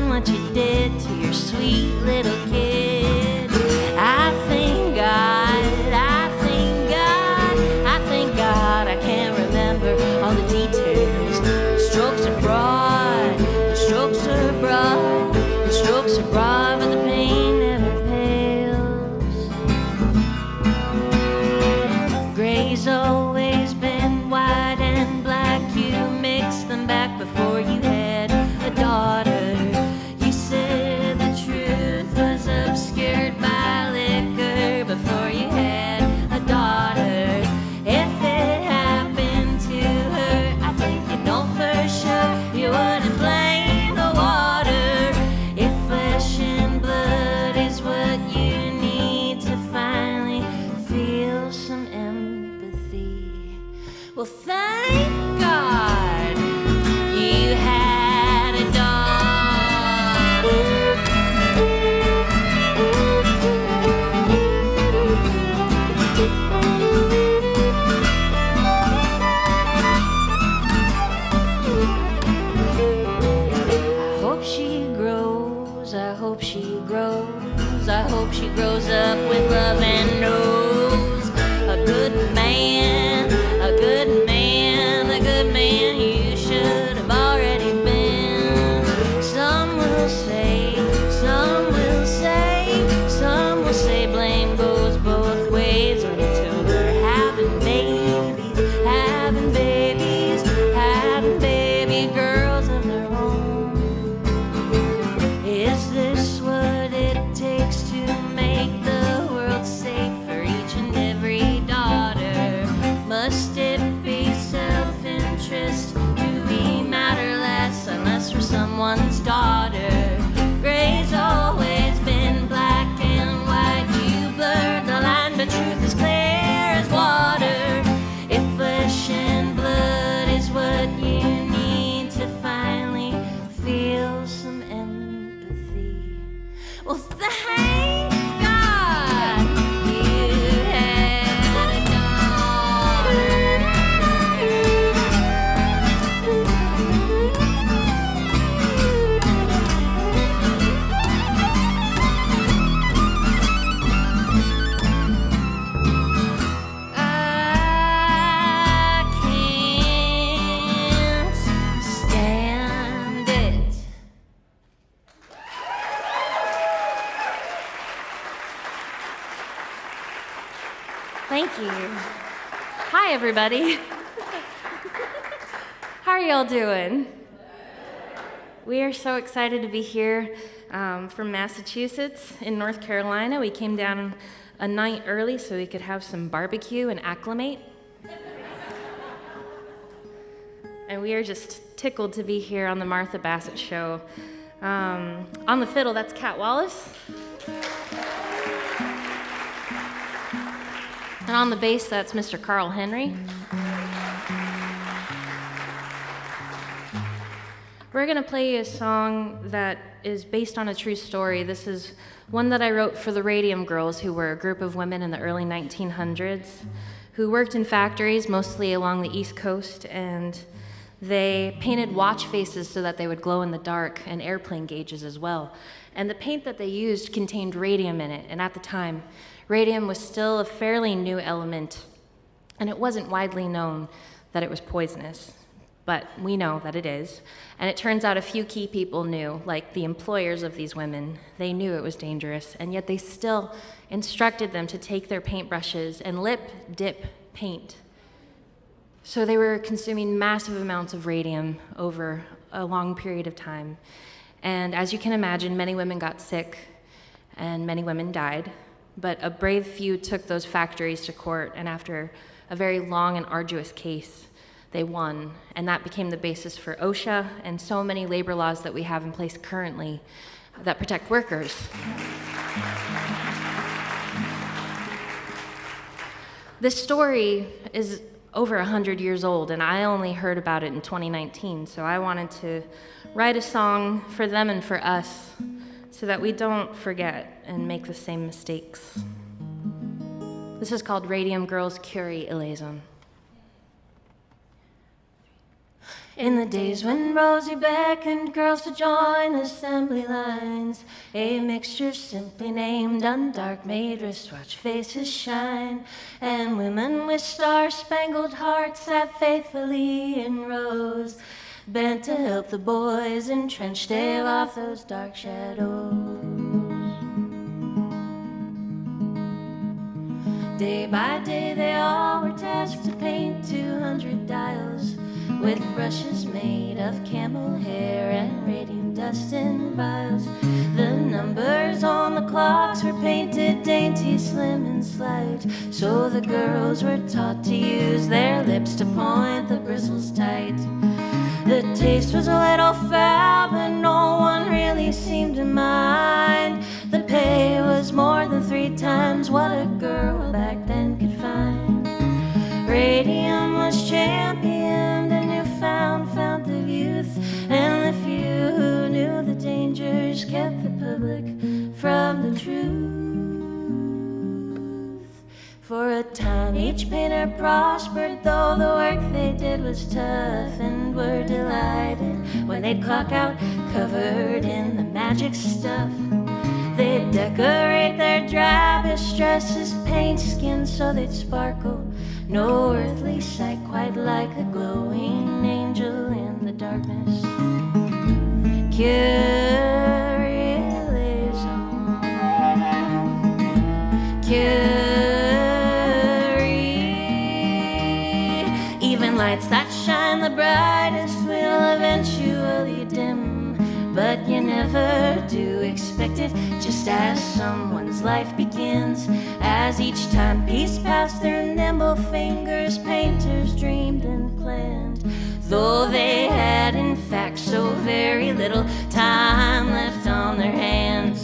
[SPEAKER 9] what you did to your sweet little kid. I thank God, I can't remember all the details. The strokes are broad, the strokes are broad, the strokes are broad, but the pain never pales. Gray's always been white and black. You mixed them back before you had a daughter. You said the truth was obscured by liquor before you had a daughter. You wouldn't blame the water if flesh and blood is what you need to finally feel some empathy. Well, thank God you had a I hope she grows up with love and knows a good man, a good man, a good man you should have already been. Some will say, blame goes both ways until we're having baby girls of their own. Is this what it takes to make the world safe for each and every daughter? Must it be self-interest? Do we matter less unless we're someone's daughter? Gray's always been black and white. You blurred the line, but truth is clear as water. If flesh and blood is what you need to finally feel some empathy, well, thank God you had a daughter.
[SPEAKER 8] Thank you. Hi, everybody. How are y'all doing? We are so excited to be here from Massachusetts in North Carolina. We came down a night early so we could have some barbecue and acclimate. And we are just tickled to be here on the Martha Bassett Show. On the fiddle, that's Cat Wallace. And on the bass, that's Mr. Carl Henry. We're gonna play a song that is based on a true story. This is one that I wrote for the Radium Girls, who were a group of women in the early 1900s who worked in factories, mostly along the East Coast, and they painted watch faces so that they would glow in the dark, and airplane gauges as well. And the paint that they used contained radium in it, and at the time, radium was still a fairly new element, and it wasn't widely known that it was poisonous. But we know that it is. And it turns out a few key people knew, like the employers of these women. They knew it was dangerous, and yet they still instructed them to take their paintbrushes and lip dip paint. So they were consuming massive amounts of radium over a long period of time. And as you can imagine, many women got sick and many women died. But a brave few took those factories to court, and after a very long and arduous case, they won. And that became the basis for OSHA and so many labor laws that we have in place currently that protect workers. This story is over 100 years old, and I only heard about it in 2019, so I wanted to write a song for them and for us so that we don't forget and make the same mistakes. This is called Radium Girls Curie Eleison. In the days when Rosie beckoned girls to join assembly lines, a mixture simply named undark made wristwatch faces shine, and women with star-spangled hearts sat faithfully in rows, bent to help the boys entrenched stave off those dark shadows. Day by day they all were tasked to paint 200 dials with brushes made of camel hair and radium dust in vials. The numbers on the clocks were painted dainty, slim and slight, so the girls were taught to use their lips to point the bristles tight. The taste was a little foul, but no one really seemed to mind. The pay was more than 3 times what a girl back then could find. Radium was championed, a newfound fount of youth, and the few who knew the dangers kept the public from the truth. For a time each painter prospered, though the work they did was tough, and were delighted when they'd clock out covered in the magic stuff. They'd decorate their drabbest dresses, paint skins so they'd sparkle. No earthly sight quite like a glowing angel in the darkness. Curie Eleison. Curie. Even lights that shine the brightest will eventually dim, but you never do expect it, just as someone's life begins. As each timepiece passed through nimble fingers, painters dreamed and planned, though they had in fact so very little time left on their hands.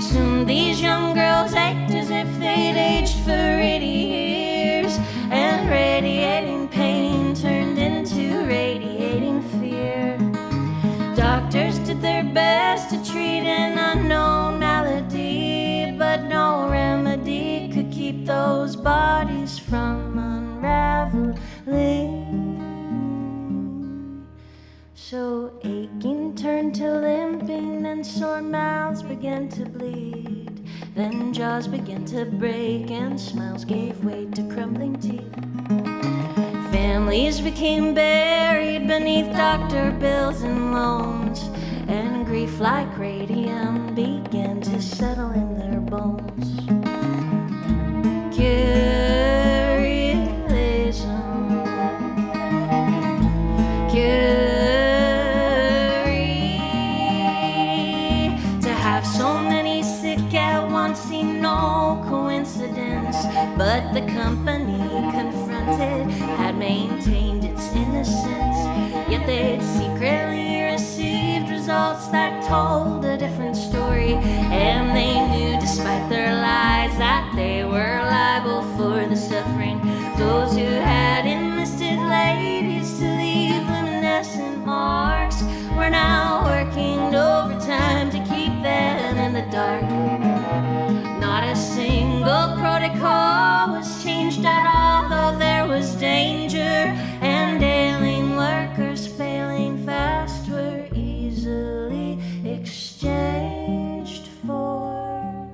[SPEAKER 8] Soon these young girls acted as if they'd aged for 80 years, and radiating pain turned into radiating fear. Doctors did their best to treat an unknown malady, but no remedy could keep those bodies from unraveling. So aching turned to limping, and sore mouths began to bleed. Then jaws began to break, and smiles gave way to crumbling teeth. Families became buried beneath doctor bills and loans, and grief like radium began to settle in their bones. Curie
[SPEAKER 9] don't see no coincidence, but the company confronted had maintained its innocence, yet they'd secretly received results that told a different story, and they knew despite their lies that they were liable for the suffering. Those who had enlisted ladies to leave luminescent marks were now working overtime to keep them in the dark. Not a single protocol was changed at all, though there was danger, and ailing workers failing fast were easily exchanged for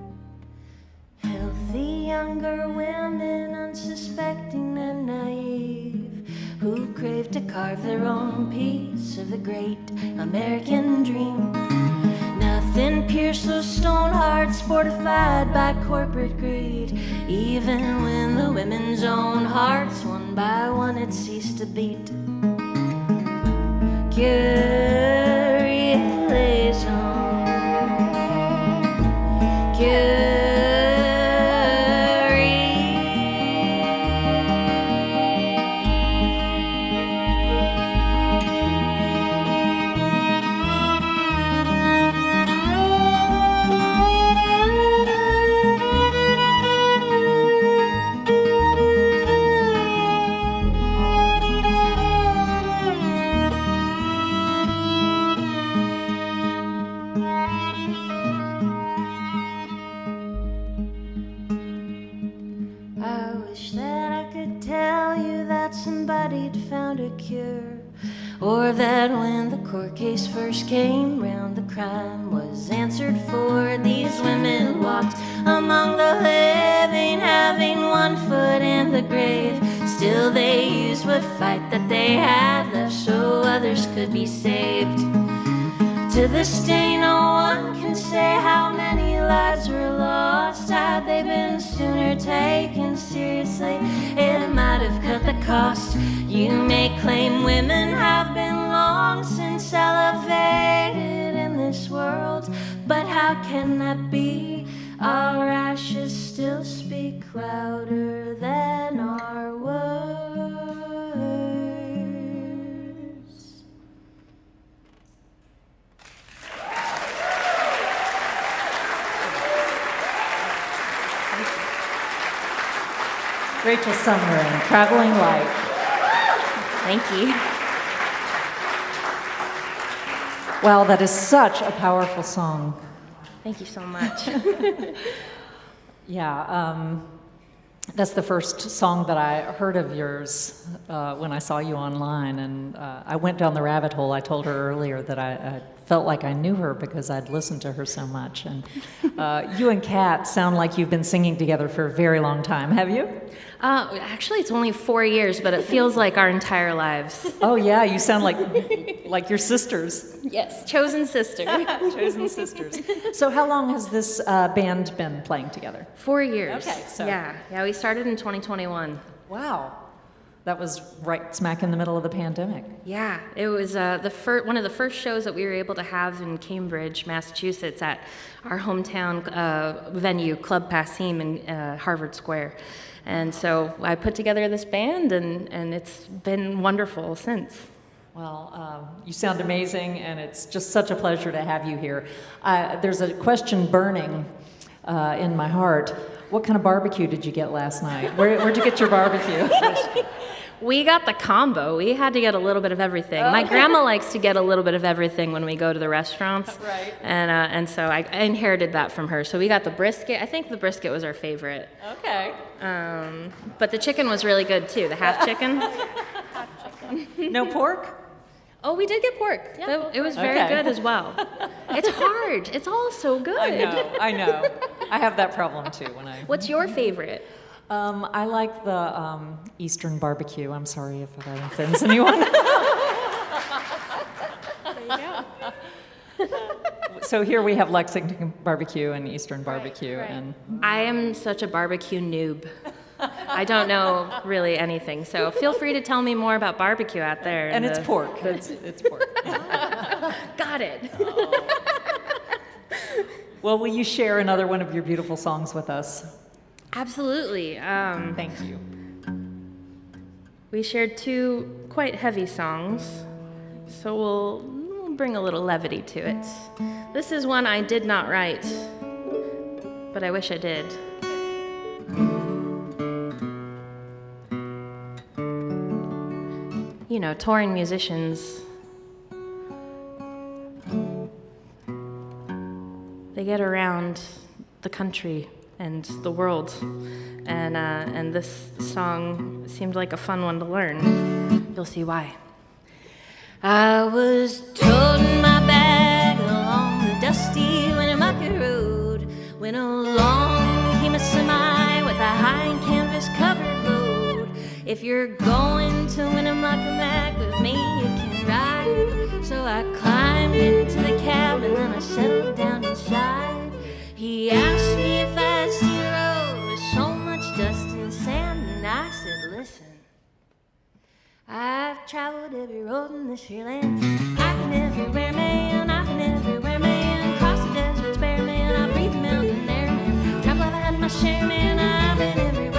[SPEAKER 9] healthy younger women, unsuspecting and naive, who craved to carve their own piece of the great American dream. Nothing pierced those stone hearts fortified by corporate greed, even when the women's own hearts one by one had ceased to beat. Curie liaison. Or that when the court case first came round, the crime was answered for. These women walked among the living, having one foot in the grave. Still they used what fight that they had left so others could be saved. To this day no one can say how many lives were lost. Had they been sooner taken seriously, it might have cut the cost. You may claim women have been long since elevated in this world, but how can that be? Our ashes still speak louder than our words.
[SPEAKER 2] Rachel Sumner and Traveling Light.
[SPEAKER 8] Thank you.
[SPEAKER 2] Wow, that is such a powerful song.
[SPEAKER 8] Thank you so much.
[SPEAKER 2] Yeah, that's the first song that I heard of yours when I saw you online, and I went down the rabbit hole. I told her earlier that I felt like I knew her because I'd listened to her so much. And you and Kat sound like you've been singing together for a very long time. Have you?
[SPEAKER 8] Actually, it's only 4 years, but it feels like our entire lives.
[SPEAKER 2] Oh yeah, you sound like your sisters.
[SPEAKER 8] Yes, chosen sister.
[SPEAKER 2] Chosen sisters. So how long has this band been playing together?
[SPEAKER 8] 4 years.
[SPEAKER 2] Okay, so
[SPEAKER 8] yeah, we started in 2021.
[SPEAKER 2] Wow, that was right smack in the middle of the pandemic.
[SPEAKER 8] Yeah, it was one of the first shows that we were able to have in Cambridge, Massachusetts, at our hometown venue, Club Passim in Harvard Square. And so I put together this band, and it's been wonderful since.
[SPEAKER 2] Well, you sound amazing, and it's just such a pleasure to have you here. There's a question burning in my heart. What kind of barbecue did you get last night? Where'd you get your barbecue?
[SPEAKER 8] We got the combo. We had to get a little bit of everything. My grandma likes to get a little bit of everything when we go to the restaurants.
[SPEAKER 2] Right.
[SPEAKER 8] And so I inherited that from her. So we got the brisket. I think the brisket was our favorite.
[SPEAKER 2] Okay.
[SPEAKER 8] But the chicken was really good too, the half chicken.
[SPEAKER 2] No pork?
[SPEAKER 8] Oh, we did get pork.
[SPEAKER 2] Yeah,
[SPEAKER 8] it was very good as well. It's hard. It's all so good.
[SPEAKER 2] I know. I have that problem too when I...
[SPEAKER 8] What's your favorite?
[SPEAKER 2] I like the Eastern barbecue. I'm sorry if that offends anyone.
[SPEAKER 8] There you go.
[SPEAKER 2] So here we have Lexington barbecue and Eastern barbecue.
[SPEAKER 8] Right.
[SPEAKER 2] And
[SPEAKER 8] I am such a barbecue noob. I don't know really anything, so feel free to tell me more about barbecue out there.
[SPEAKER 2] And it's pork. It's pork.
[SPEAKER 8] Got it.
[SPEAKER 2] Well, will you share another one of your beautiful songs with us?
[SPEAKER 8] Absolutely.
[SPEAKER 2] Thank you.
[SPEAKER 8] We shared 2 quite heavy songs, so we'll bring a little levity to it. This is one I did not write, but I wish I did. You know, touring musicians, they get around the country and the world, and this song seemed like a fun one to learn. You'll see why.
[SPEAKER 9] I was toting my bag along the dusty Winnemucca road when along came a semi with a high canvas covered load. If you're going to Winnemucca with me, you can ride. So I climbed into the cab and then I settled down inside. He asked me if I'd seen a road with so much dust and sand, and I said, listen, I've traveled every road in this here land. I've been everywhere, man. I've been everywhere, man. Across the deserts bare, man. I breathe the mountain air, man. Travel, I've had my share, man. I've been everywhere.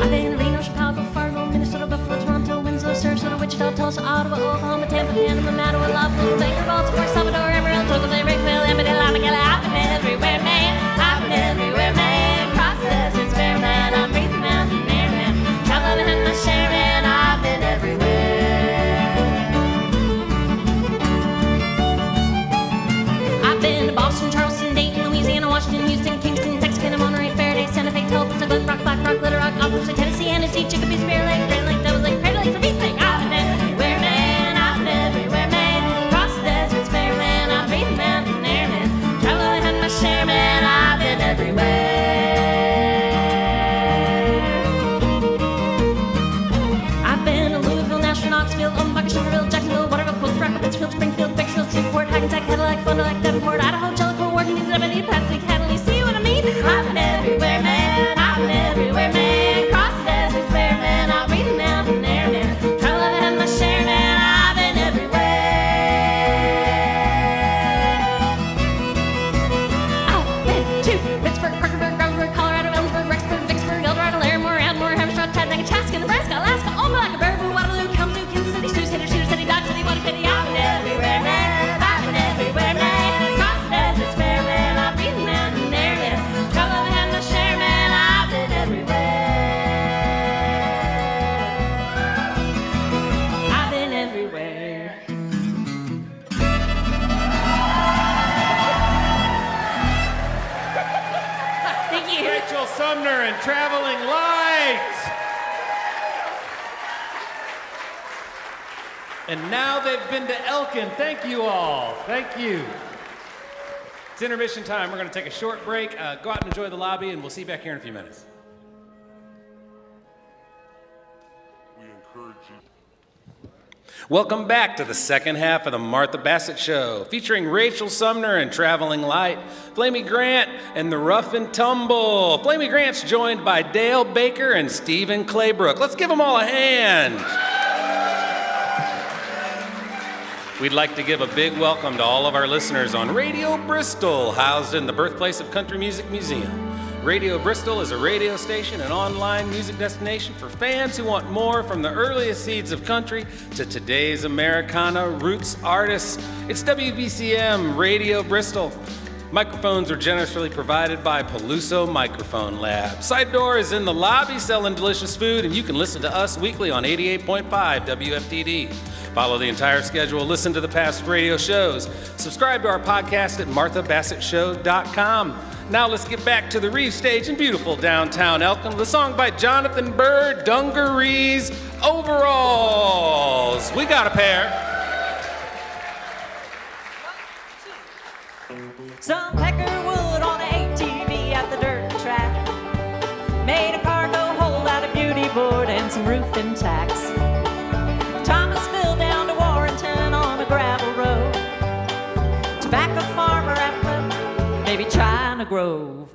[SPEAKER 9] I've been to Reno, Chicago, Fargo, Minnesota, Buffalo, Toronto, Winslow, Sarasota, Wichita, Tulsa, Ottawa, Oklahoma, Tampa, Panama, Mattawa, Lafayette, Baker, Baltimore, Salvador, Amarillo, Tocqueville, Rickville, Emmett, Lamagella. I've been everywhere, man. I've been everywhere, man. Across the deserts bare, man. I breathe the mountain air, man. Travel, I've had my share, man. I've been everywhere. I've been to Boston, Charleston, Dayton, Louisiana, Washington, Houston, Kingston, Texarkana, Monterey, Faraday, Santa Fe, Tulsa, Glen Rock, Black Rock, Little Rock, Oklahoma, Tennessee, Hennessy, Chicopee, Spear Lake, Grand Lake, Devils Lake, Crater Lake, Beach Lake. I've been everywhere, man. I've been everywhere, man. Across the deserts bare, man. I breathe the mountain air, man. Travel, I've had my share, man. I've been everywhere. I've been to Louisville, Nashville, Knoxville, Omaha, Sugarville, Jacksonville, Waterville, Coast Rock, Pittsfield, Springfield, Bakersfield, Shreveport, Hackensack, Cadillac, Fond du Lac, Davenport, Idaho, Jellicoe, Working, Ebony, Pasadena, Catalina. See what I mean? I've been everywhere, man. I've been everywhere, man. Across the deserts bare, man. I breathe the mountain air, man. Travel, I've had my share, man. I've been everywhere. I've been to Pittsburgh, Parkersburg, Brownsburg, Colorado, Ellensburg, Rexburg, Vicksburg, Eldorado, Larimore, Admore, Hammershot, Chattanooga, Chaska, Nebraska, Alaska, Omaha, Baraboo, Waterloo, Kalamazoo, Kansas City, Sioux City, Cedar City, Dodge City, Waterpity. I've been everywhere, man. I've been everywhere, man. Across the deserts bare, man. I breathe the mountain air, man. Travel, I've had my share, man. I've been everywhere. I've been everywhere. Thank you.
[SPEAKER 1] Rachel Sumner and Traveling Light. And now they've been to Elkin. Thank you all. Thank you. It's intermission time. We're going to take a short break. Go out and enjoy the lobby, and we'll see you back here in a few minutes. Welcome back to the second half of the Martha Bassett Show, featuring Rachel Sumner and Traveling Light, Flamy Grant and the Rough Tumble. Flamy Grant's joined by Dale Baker and Stephen Claybrook. Let's give them all a hand. We'd like to give a big welcome to all of our listeners on Radio Bristol, housed in the birthplace of Country Music Museum. Radio Bristol is a radio station and online music destination for fans who want more from the earliest seeds of country to today's Americana roots artists. It's WBCM Radio Bristol. Microphones are generously provided by Peluso Microphone Lab. Side door is in the lobby selling delicious food, and you can listen to us weekly on 88.5 WFDD. Follow the entire schedule, listen to the past radio shows. Subscribe to our podcast at marthabassettshow.com. Now let's get back to the Reeves stage in beautiful downtown Elkin with a song by Jonathan Bird, Dungarees, Overalls. We got a pair.
[SPEAKER 2] Some peckerwood on an ATV at the dirt track. Made a cargo hold out of beauty board and some roofing tacks. Thomas spilled down to Warrenton on a gravel road. Tobacco farmer after maybe China Grove.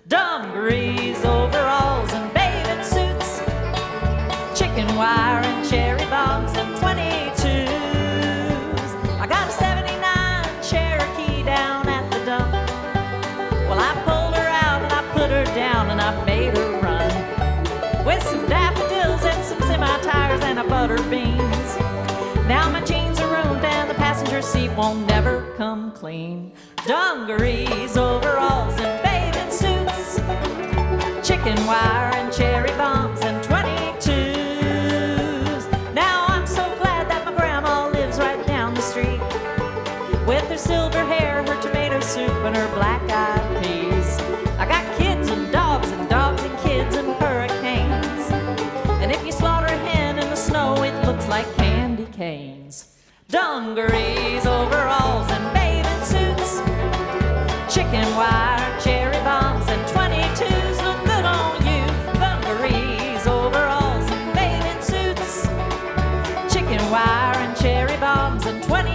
[SPEAKER 2] Dungarees, overalls, and bathing suits. Chicken wire and cherry bombs and 22s. I got a 79 Cherokee down Well, I pulled her out and I put her down and I made her run with some daffodils and some semi-tires and a butter beans. Now my jeans are ruined and the passenger seat won't never come clean. Dungarees, overalls, and bathing suits, chicken wire and cherry bombs and 22s. Now I'm so glad that my grandma lives right down the street with her silver hair, her tomato soup, and her black-eyed peas. I got kids and dogs and kids and hurricanes. And if you slaughter a hen in the snow, it looks like candy canes. Dungarees, overalls, and bathing suits, chicken wire, cherry bombs, and 22s look good on you. Dungarees, overalls, and bathing suits, chicken wire, and cherry bombs, and 22s.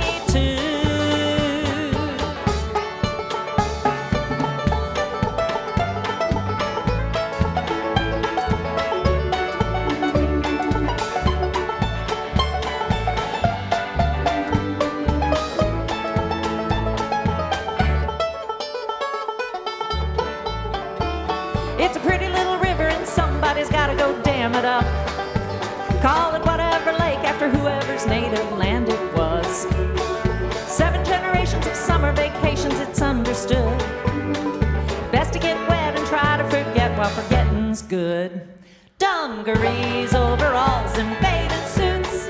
[SPEAKER 2] It's a pretty little river and somebody's gotta go dam it up. Call it whatever lake after whoever's native land it was. 7 generations of summer vacations, it's understood. Best to get wet and try to forget while forgetting's good. Dungarees, overalls, and bathing suits,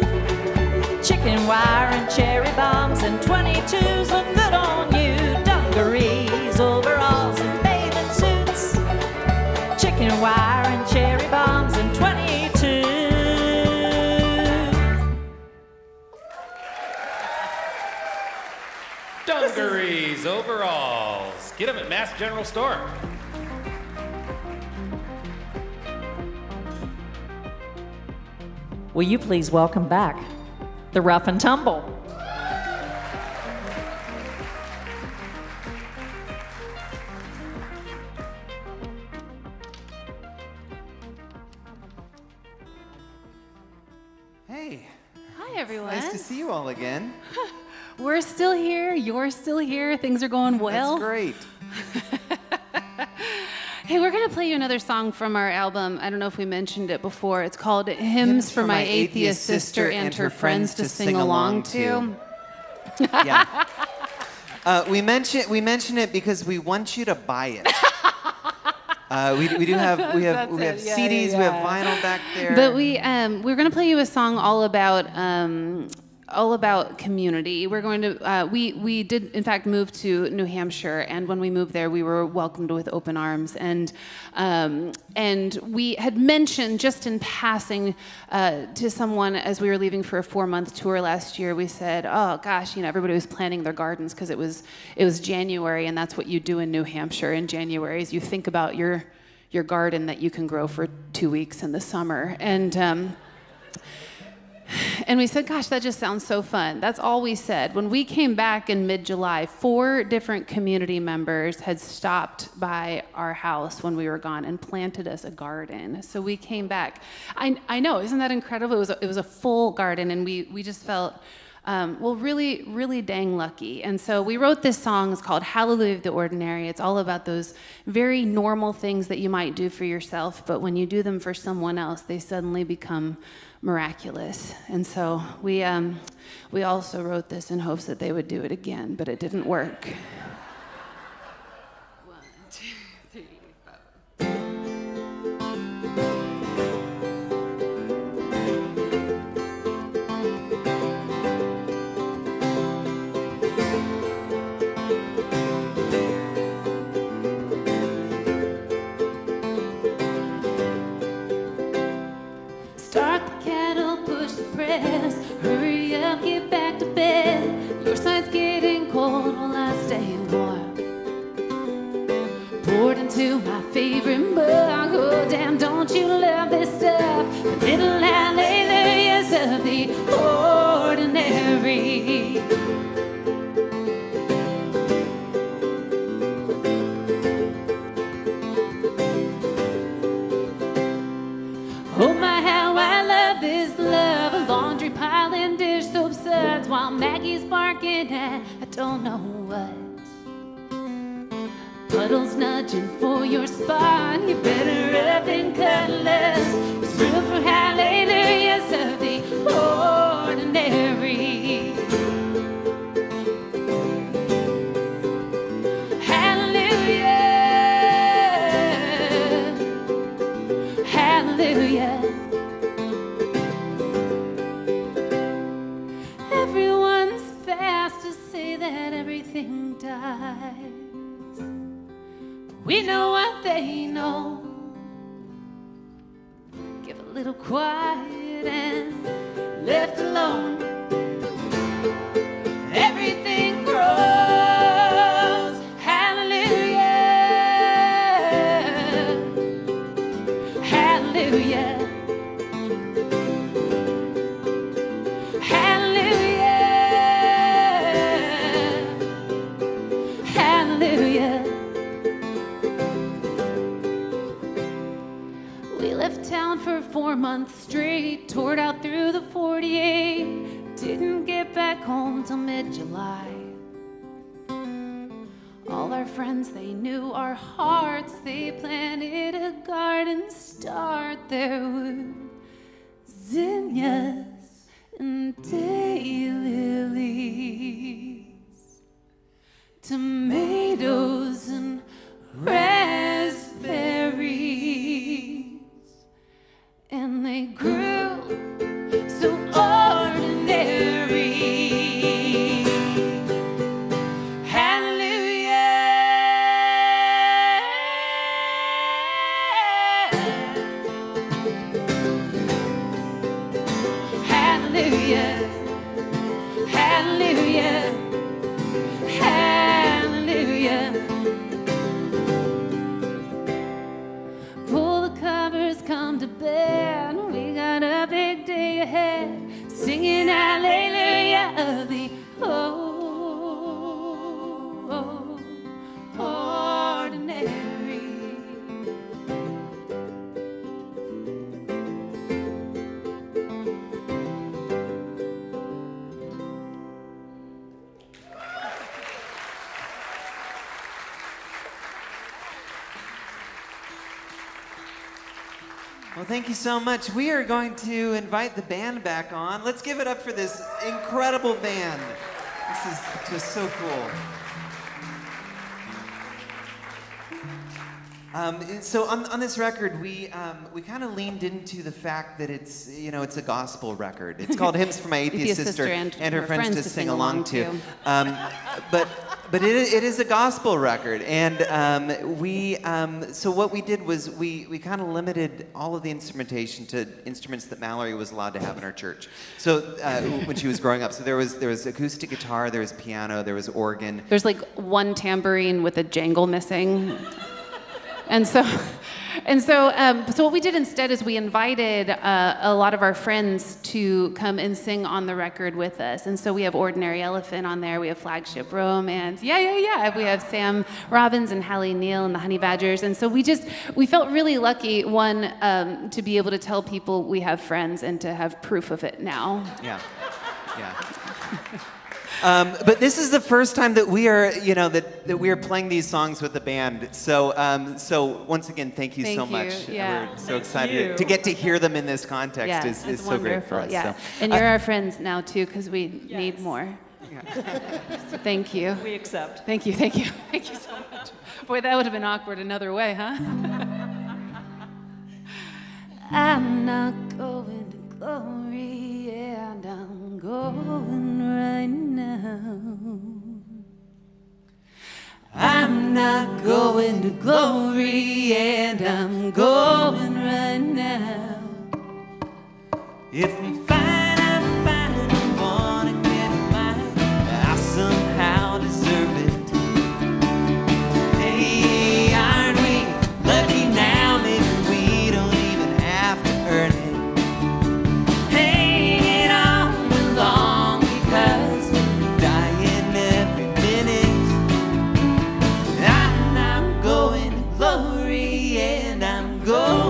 [SPEAKER 2] chicken wire and cherry bombs, and 22s look good on you. Dungarees, overalls, and bathing suits, chicken wire and cherry bombs, and 22.
[SPEAKER 1] Dungarees, overalls. Get them at Mass General Store.
[SPEAKER 2] Will you please welcome back the Rough and Tumble?
[SPEAKER 5] Hey,
[SPEAKER 6] Hi, everyone.
[SPEAKER 5] nice to see you all again.
[SPEAKER 6] We're still here. You're still here. Things are going well.
[SPEAKER 5] That's great.
[SPEAKER 6] Hey, we're going to play you another song from our album. I don't know if we mentioned it before. It's called Hymns for My Atheist Sister and Her Friends to Sing Along to.
[SPEAKER 5] Yeah. We mention it because we want you to buy it. We have CDs, we have vinyl back there.
[SPEAKER 6] But we're going to play you a song all about community. We're going to we did in fact move to New Hampshire, and when we moved there, we were welcomed with open arms. And we had mentioned just in passing to someone as we were leaving for a 4-month tour last year. We said, "Oh gosh, everybody was planting their gardens because it was January, and that's what you do in New Hampshire in January. Is you think about your garden that you can grow for 2 weeks in the summer." And we said, gosh, that just sounds so fun. That's all we said. When we came back in mid-July, 4 different community members had stopped by our house when we were gone and planted us a garden. So we came back. I know, isn't that incredible? It was a full garden, and we just felt, really, really dang lucky. And so we wrote this song. It's called Hallelujah of the Ordinary. It's all about those very normal things that you might do for yourself, but when you do them for someone else, they suddenly become miraculous. And so we also wrote this in hopes that they would do it again, but it didn't work. 1, 2, 3, 4.
[SPEAKER 4] Start the kettle, push the press. Hurry up, get back to bed. Your side's getting cold while I stay warm. Poured into my favorite mug. Oh, damn, don't you love this stuff? The little hallelujahs of the ordinary. Oh my, how I love this love. A laundry pile and dish soap suds while Maggie's barking at I don't know what. Put needles nudging for your spine. You better up and cut less. It's room for hallelujahs of the ordinary. Hallelujah. Everyone's fast to say that everything dies. We know what they know. Give a little quiet and left alone. Everything grows. Hallelujah. Hallelujah. Hallelujah. We left town for 4 months straight, toured out through the 48, didn't get back home till mid-July. All our friends, they knew our hearts, they planted a garden, start there were zinnias and daylilies, tomatoes and raspberries, and they grew so ordinary. Singing hallelujah of the ordinary.
[SPEAKER 5] Well, thank you so much. We are going to invite the band back on. Let's give it up for this incredible band. This is just so cool. So on this record, we kind of leaned into the fact that it's it's a gospel record. It's called Hymns for My Atheist Sister and Her Friends to Sing Along to. But it is a gospel record, and so what we did was we kind of limited all of the instrumentation to instruments that Mallory was allowed to have in her church. So when she was growing up, so there was acoustic guitar, there was piano, there was organ.
[SPEAKER 6] There's like one tambourine with a jangle missing. And so what we did instead is we invited a lot of our friends to come and sing on the record with us. And so we have Ordinary Elephant on there. We have Flagship Romance. Yeah. We have Sam Robbins and Hallie Neal and the Honey Badgers. And so we felt really lucky, one, to be able to tell people we have friends and to have proof of it now.
[SPEAKER 5] Yeah. But this is the first time that we are, that we are playing these songs with the band. So once again, thank you so much.
[SPEAKER 6] Yeah.
[SPEAKER 5] We're so excited to get to hear them in this context. Is so great for us.
[SPEAKER 6] Yeah.
[SPEAKER 5] So,
[SPEAKER 6] and you're our friends now too, because we need more. Yeah. So thank you.
[SPEAKER 2] We accept.
[SPEAKER 6] Thank you so much. Boy, that would have been awkward another way, huh?
[SPEAKER 4] I'm not going to glory, and I'm going right now. I'm not going to glory, and I'm going right now. If we find I'm fine and wanna get mine, I somehow deserve it. Hey, aren't we lucky now? Maybe we don't even have to earn it. Hanging on along because we're dying every minute. I'm not going to glory, and I'm going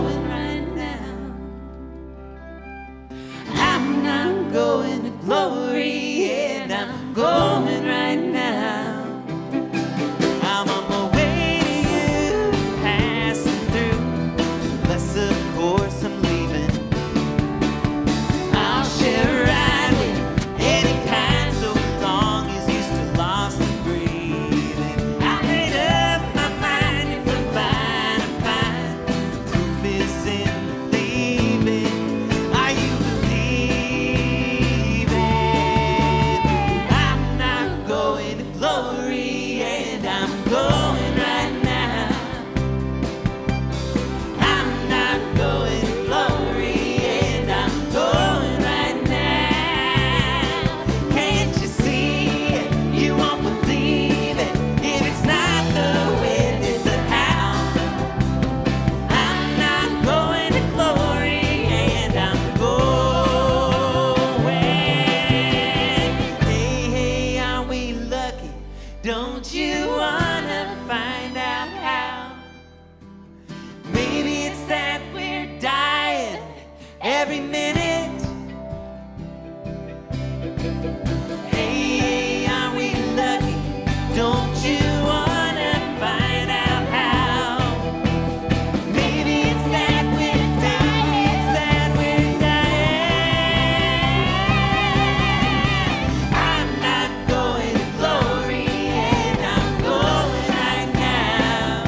[SPEAKER 3] every minute. Hey, are we lucky? Don't you wanna find out how? Maybe it's that we're dying, it's that we're dying. I'm not going to glory, and I'm going right now.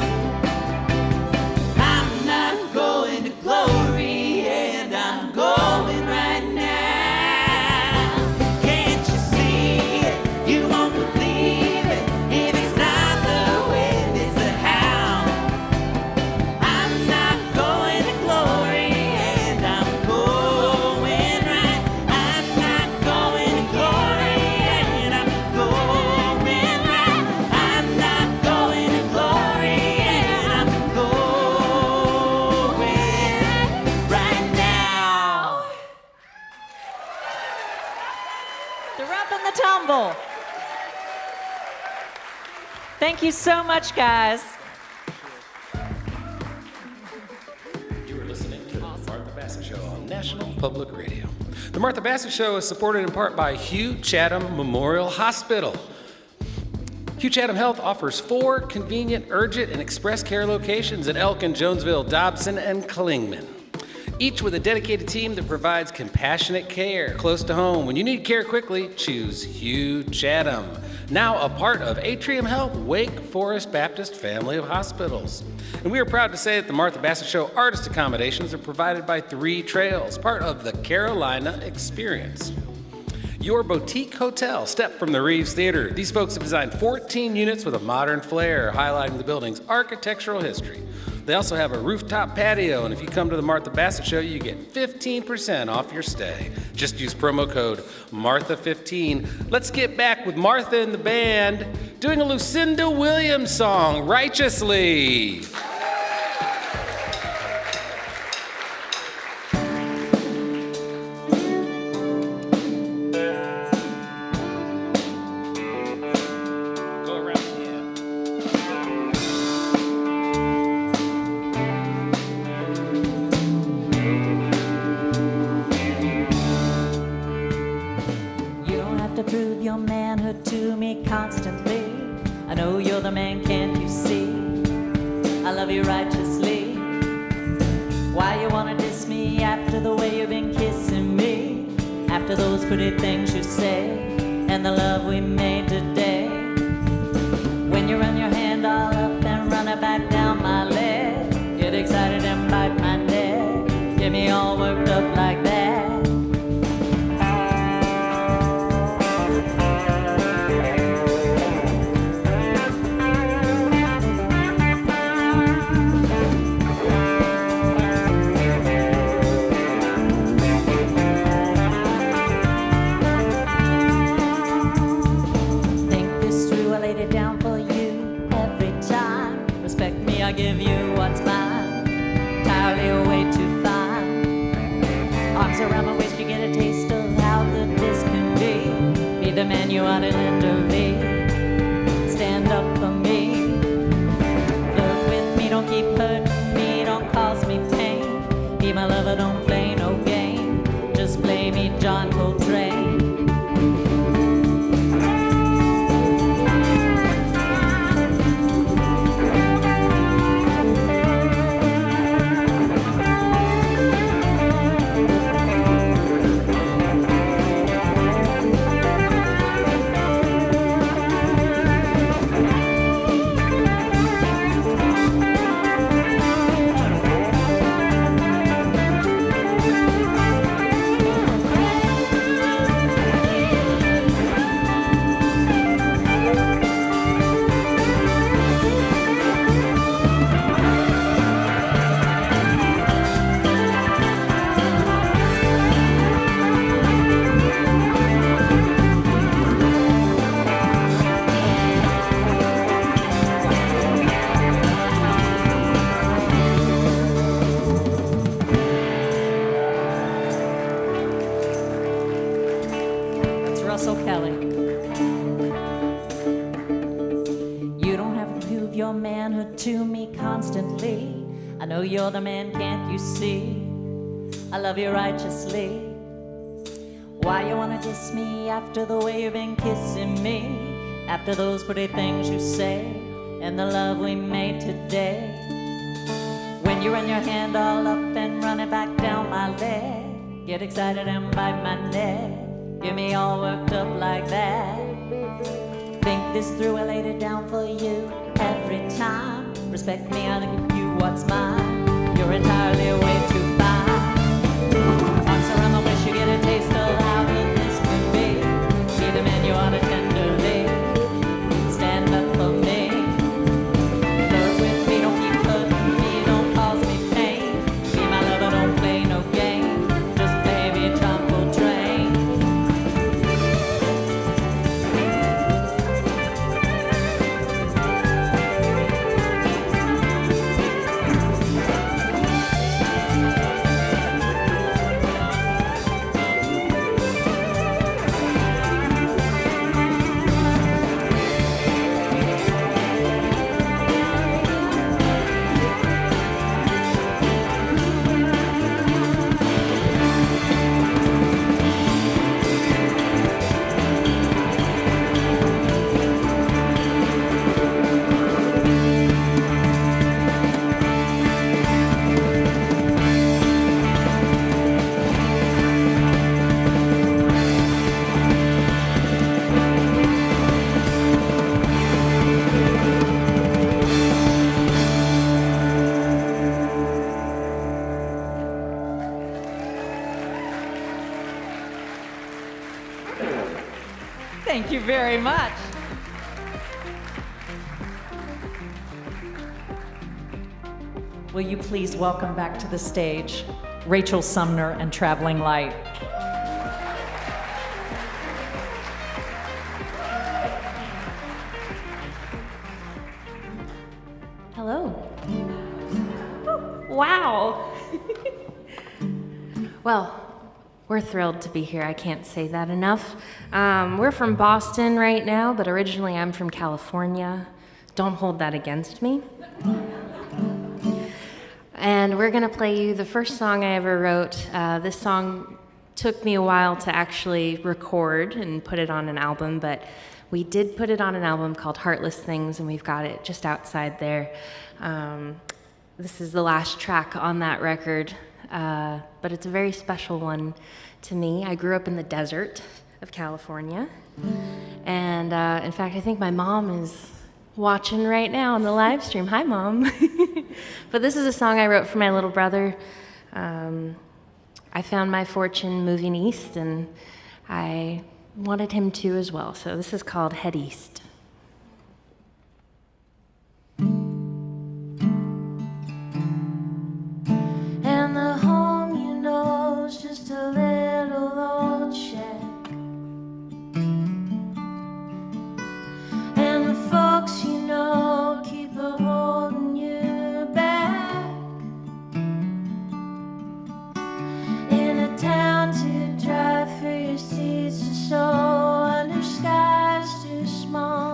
[SPEAKER 3] I'm not going to glory, and I'm going right now. Can't you see it? You won't believe it if it's not the wind, it's the howl. I'm not going to glory, and I'm going right. I'm not going to glory, and I'm going right. I'm not going to glory, and I'm going right now.
[SPEAKER 2] The Rough and the Tumble. Thank you so much, guys.
[SPEAKER 1] You are listening to the Martha Bassett Show on National Public Radio. The Martha Bassett Show is supported in part by Hugh Chatham Memorial Hospital. Hugh Chatham Health offers 4 convenient, urgent, and express care locations in Elkin, Jonesville, Dobson, and Clingman. Each with a dedicated team that provides compassionate care close to home. When you need care quickly, choose Hugh Chatham. Now a part of Atrium Health, Wake Forest Baptist Family of Hospitals. And we are proud to say that the Martha Bassett Show artist accommodations are provided by 3 Trails, part of the Carolina Experience. Your boutique hotel, step from the Reeves Theater. These folks have designed 14 units with a modern flair, highlighting the building's architectural history. They also have a rooftop patio, and if you come to the Martha Bassett Show, you get 15% off your stay. Just use promo code Martha15. Let's get back with Martha and the band doing a Lucinda Williams song, Righteously. Go around the end.
[SPEAKER 2] You don't have to prove your manhood to me constantly. I know you're the man, can't you see? I love you righteously. Why you wanna diss me after the way you've been kissing me? After those pretty things you say and the love we made today. When you run your hand all up and run it back down my leg, get excited and bite my neck, get me all worked up like that. Think this through, I laid it down for you every time. Respect me, I give you what's mine. Entirely way too fine. Arms around my waist, you get a taste of how good this can be. Be the man you ought to intervene. Stand up for me. Look with me, don't keep hurting me, don't cause me pain. Be my lover, don't play no game. Just play me John Coltrane. Russell Kelly. You don't have to prove your manhood to me constantly. I know you're the man, can't you see? I love you righteously. Why you wanna diss me after the way you've been kissing me? After those pretty things you say and the love we made today. When you run your hand all up and run it back down my leg, get excited and bite my neck, get me all worked up like that. Think this through, I laid it down for you every time. Respect me, I'll give you what's mine. You're entirely way too fine. Arms around the waist, you get a taste of how good this can be. Be the man you ought to tenderly stand up for me. Flirt with me, don't keep hurting me, don't cause me pain. Be my lover, don't play no game. Just baby, tropical train. Thank you very much. Will you please welcome back to the stage Rachel Sumner and Traveling Light.
[SPEAKER 8] Hello. Wow. Well, we're thrilled to be here. I can't say that enough. We're from Boston right now, but originally I'm from California. Don't hold that against me. And we're gonna play you the first song I ever wrote. This song took me a while to actually record and put it on an album, but we did put it on an album called Heartless Things, and we've got it just outside there. This is the last track on that record, but it's a very special one to me. I grew up in the desert of California, and in fact, I think my mom is watching right now on the live stream. Hi, Mom. But this is a song I wrote for my little brother. I found my fortune moving east, and I wanted him to as well. So this is called Head East.
[SPEAKER 9] And the home, you know, is just a little old shack. And the folks, you know, keep a holding you back. In a town to drive for your seats to sow under skies too small.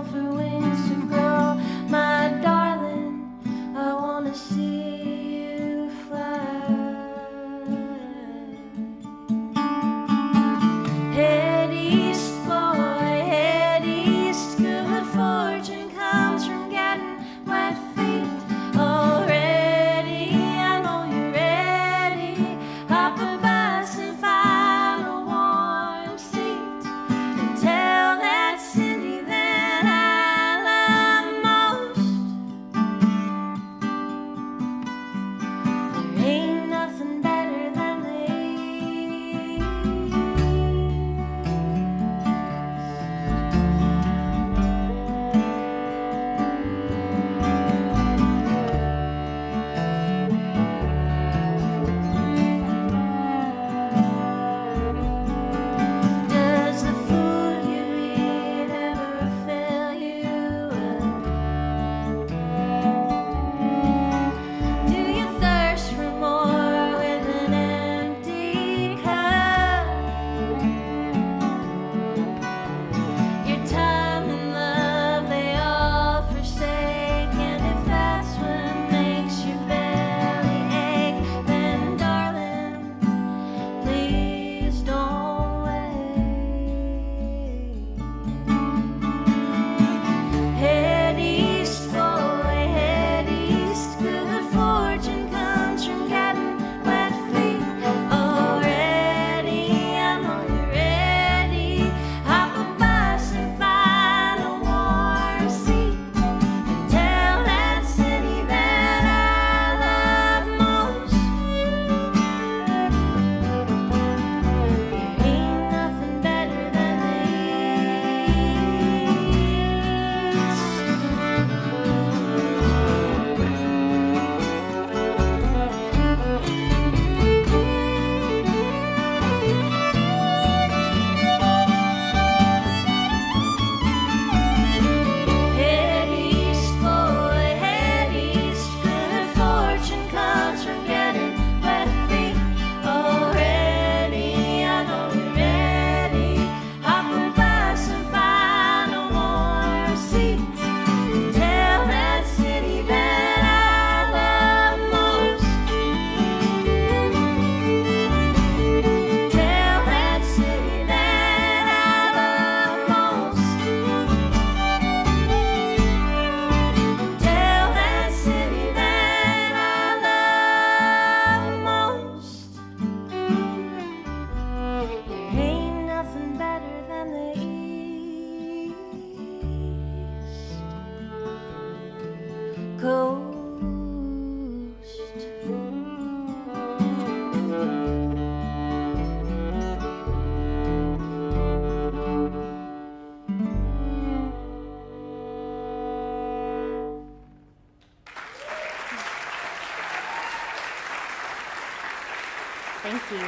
[SPEAKER 8] Thank you.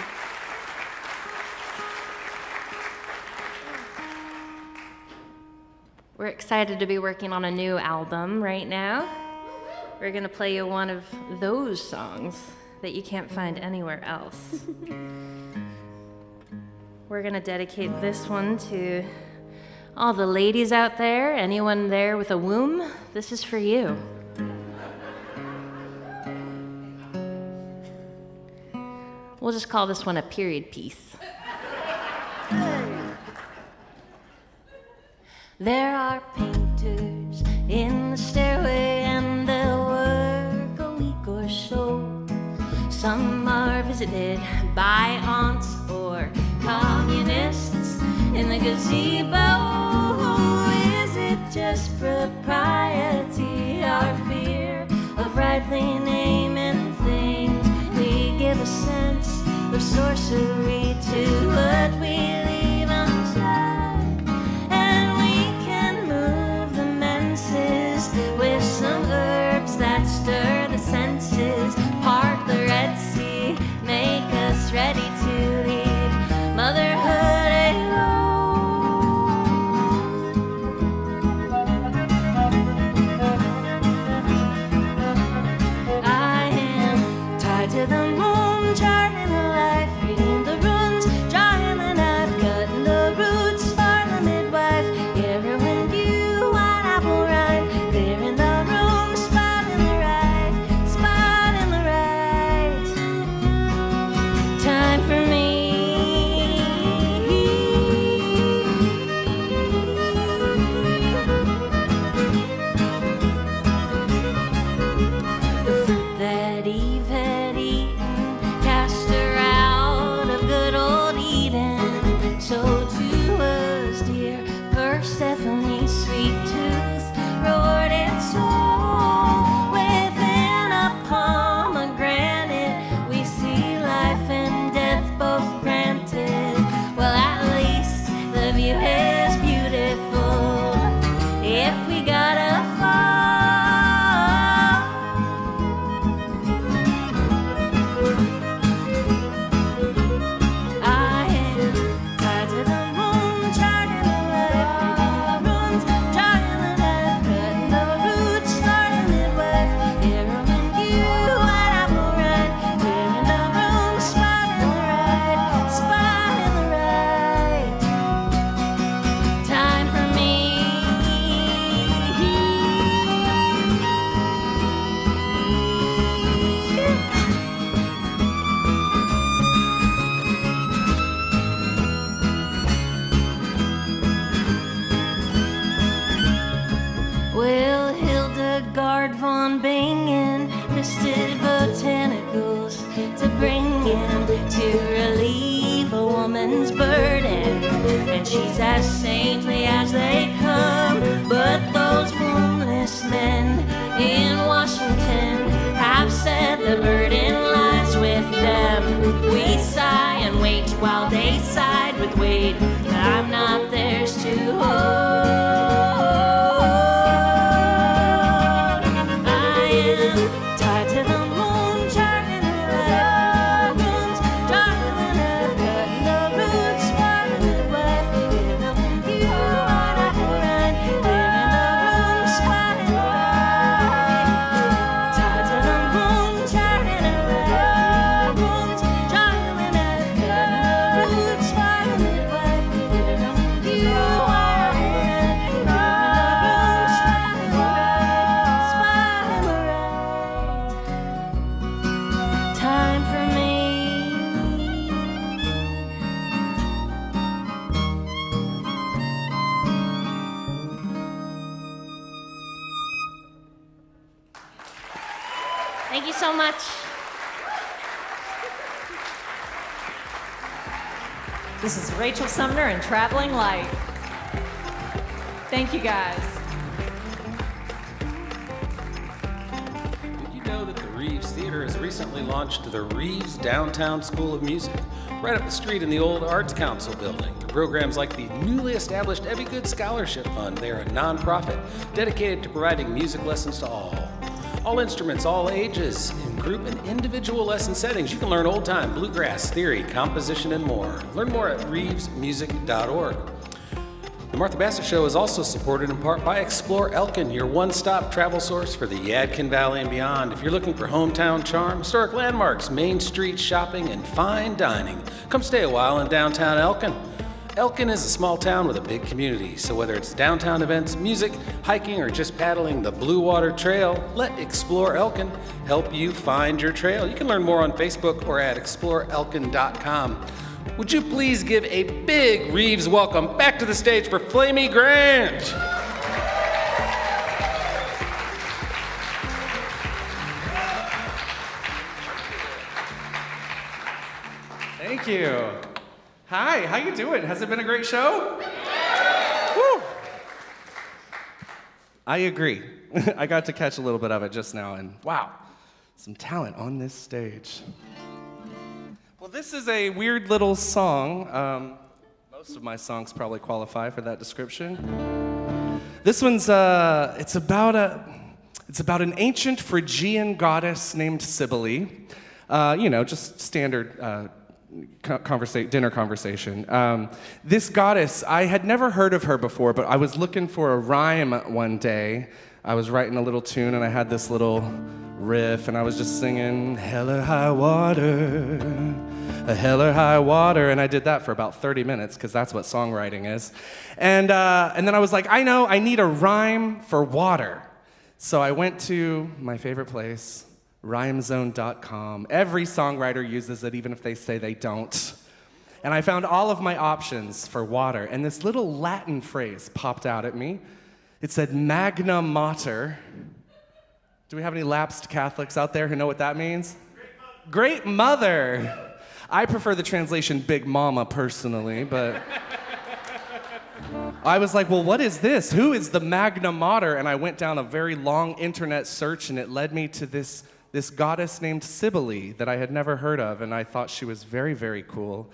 [SPEAKER 8] We're excited to be working on a new album right now. We're going to play you one of those songs that you can't find anywhere else. We're going to dedicate this one to all the ladies out there, anyone there with a womb. This is for you. We'll just call this one a period piece.
[SPEAKER 9] There are painters in the stairway and they'll work a week or so. Some are visited by aunts or communists in the gazebo. Is it just propriety, our fear of rightly naming things? We give a sense of sorcery to what we leave unsaid, and we can move the menses with some herbs that stir the senses, part the Red Sea, make us ready to leave motherhood alone. I am tied to the moon, charting a life, reading the runes, drawing the knife, cutting the roots for the midwife, heroin view, white apple rind, clearing the room, spot in the right, spot in the right. Time for me. The fruit that Eve had eaten cast her out of good old Eden. So too was dear Persephone's sweet tooth, roared its soul. Within a pomegranate we see life and death both granted. Well, at least the view is beautiful if we gotta fall. I am tied to the moon, charting the life, reading the runes, drawing the knife, cutting the roots, starting midwife, heroin view, white apple rind, clearing the room, spot in the right, spot in the right. Time for me. Well, Hildegard von Bingen listed botanicals to bring in to relieve a woman's burden, and she's as saintly as they come. But those wombless men in Washington have said the burden lies with them. We sigh and wait while they side with Wade, but I'm not theirs to hold. I am tied to the moon, charting the life, runes, drawing the knife, cutting the roots, spotting the midwife, heroin view, white apple rind, clearing the room, spotting the right. Tied to the moon, charting the life, runes, drawing the knife, cutting the roots, spotting the midwife, heroin view, white apple rind, clearing the room, spotting the right, spotting the right. Time for me.
[SPEAKER 8] Thank you so much.
[SPEAKER 2] This is Rachel Sumner and Traveling Light. Thank you guys.
[SPEAKER 1] Did you know that the Reeves Theater has recently launched the Reeves Downtown School of Music, right up the street in the old Arts Council building? Through programs like the newly established Every Good Scholarship Fund, they are a nonprofit dedicated to providing music lessons to all. All instruments, all ages, in group and individual lesson settings. You can learn old-time bluegrass theory, composition, and more. Learn more at reevesmusic.org. The Martha Bassett Show is also supported in part by Explore Elkin, your one-stop travel source for the Yadkin Valley and beyond. If you're looking for hometown charm, historic landmarks, Main Street shopping, and fine dining, come stay a while in downtown Elkin. Elkin is a small town with a big community, so whether it's downtown events, music, hiking, or just paddling the Blue Water Trail, let Explore Elkin help you find your trail. You can learn more on Facebook or at exploreelkin.com. Would you please give a big Reeves welcome back to the stage for Flamy Grant?
[SPEAKER 7] Thank you. Hi, how you doing? Has it been a great show? Woo! I agree. I got to catch a little bit of it just now, and wow, some talent on this stage. Well, this is a weird little song. Most of my songs probably qualify for that description. This one's it's about an ancient Phrygian goddess named Cybele. Just standard dinner conversation. This goddess, I had never heard of her before, but I was looking for a rhyme one day. I was writing a little tune and I had this little riff and I was just singing, hell or high water, a hell or high water, and I did that for about 30 minutes because that's what songwriting is. And then I was like, I know, I need a rhyme for water. So I went to my favorite place, rhymezone.com. Every songwriter uses it, even if they say they don't. And I found all of my options for water, and this little Latin phrase popped out at me. It said magna mater. Do we have any lapsed Catholics out there who know what that means? Great mother. I prefer the translation Big Mama personally, but I was like, well, what is this? Who is the magna mater? And I went down a very long internet search, and it led me to this goddess named Cybele that I had never heard of, and I thought she was very, very cool.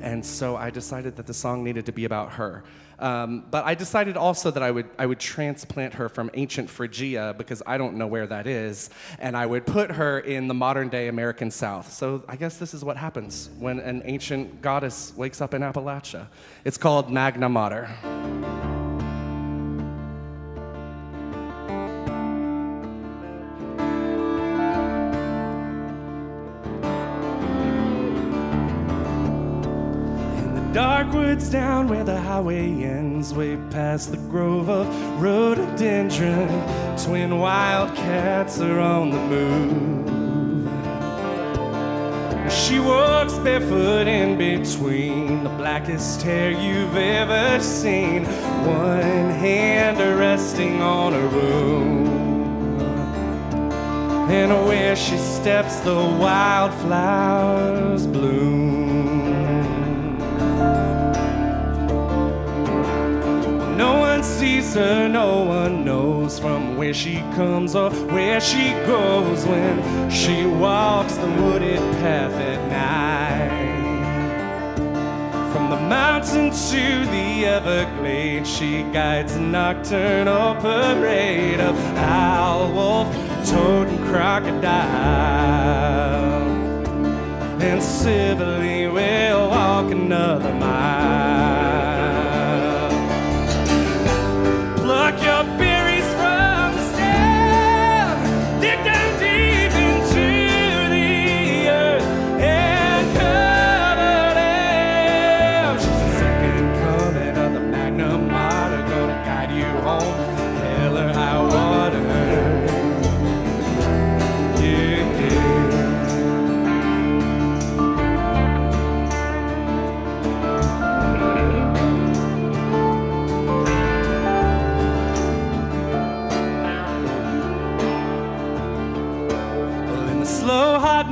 [SPEAKER 7] And so I decided that the song needed to be about her. But I decided also that I would transplant her from ancient Phrygia, because I don't know where that is, and I would put her in the modern-day American South. So I guess this is what happens when an ancient goddess wakes up in Appalachia. It's called Magna Mater. Dark woods down where the highway ends, way past the grove of rhododendron. Twin wildcats are on the move. She walks barefoot in between the blackest hair you've ever seen, one hand resting on her room. And where she steps, the wildflowers bloom. No one sees her, no one knows from where she comes or where she goes when she walks the wooded path at night. From the mountain to the Everglades, she guides a nocturnal parade of owl, wolf, toad, and crocodile. And Cybele will walk another mile. Pluck your berries from the stem, dig down deep into the earth and cover them. She's the second coming of the Magna Mater, gonna guide you home, hell or high water.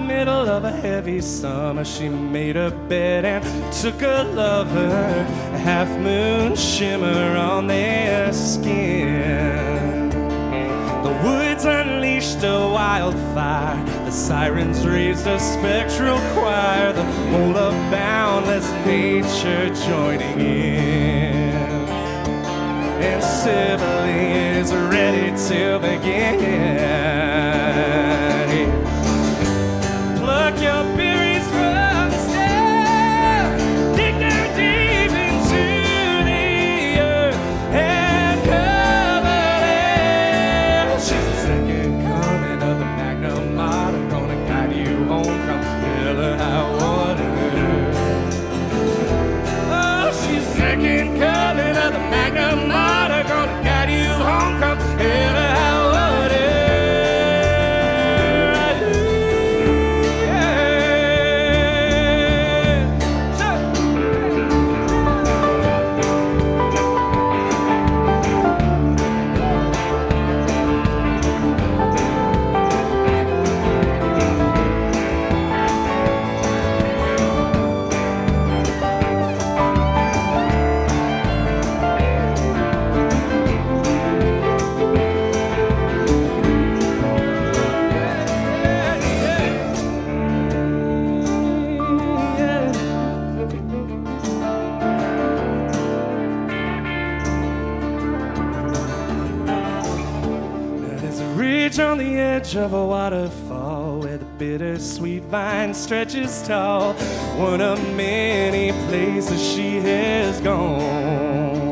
[SPEAKER 7] Middle of a heavy summer, she made her bed and took a lover, a half-moon shimmer on their skin. The woods unleashed a wildfire, the sirens raised a spectral choir, the whole of boundless nature joining in. And Cybele is ready to begin. edge of a waterfall where the bittersweet vine stretches tall. One of many places she has gone.